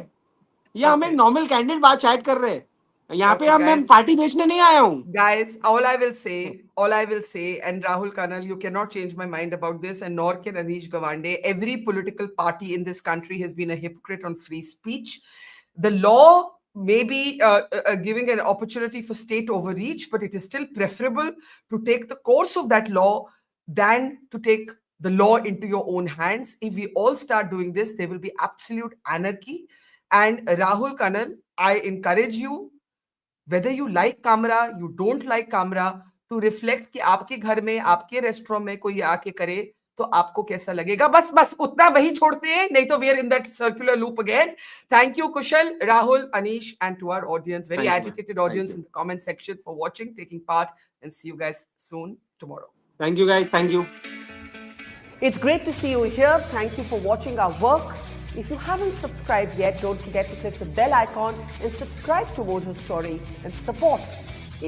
ये हम एक नॉर्मल कैंडिडेट बात चैट कर रहे हैं यहाँ पे। Okay, हम मैं guys. पार्टी बेचने नहीं आया हूँ। Guys, all I will say, and Rahul Kanal, you cannot change my mind about this, and nor can Anish Gawande. Every political party in this country has been a hypocrite on free speech. The law may be giving an opportunity for state overreach, but it is still preferable to take the course of that law than to take the law into your own hands. If we all start doing this, there will be absolute anarchy. And Rahul Kanal, I encourage you, whether you like camera, you don't like camera, to reflect कि आपके घर में, आपके restaurant में कोई आके करे तो आपको कैसा लगेगा। बस उतना वही छोड़ते हैं, नहीं तो we are in that circular loop again. Thank you Kushal, Rahul, Anish, and to our audience, very Thank you, ma'am. agitated Thank audience you. in the comment section, for watching, taking part, and see you guys soon tomorrow. Thank you guys, thank you. It's great to see you here. Thank you for watching our work. If you haven't subscribed yet, don't forget to click the bell icon and subscribe to Mojo Story and support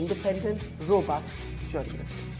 independent, robust journalism.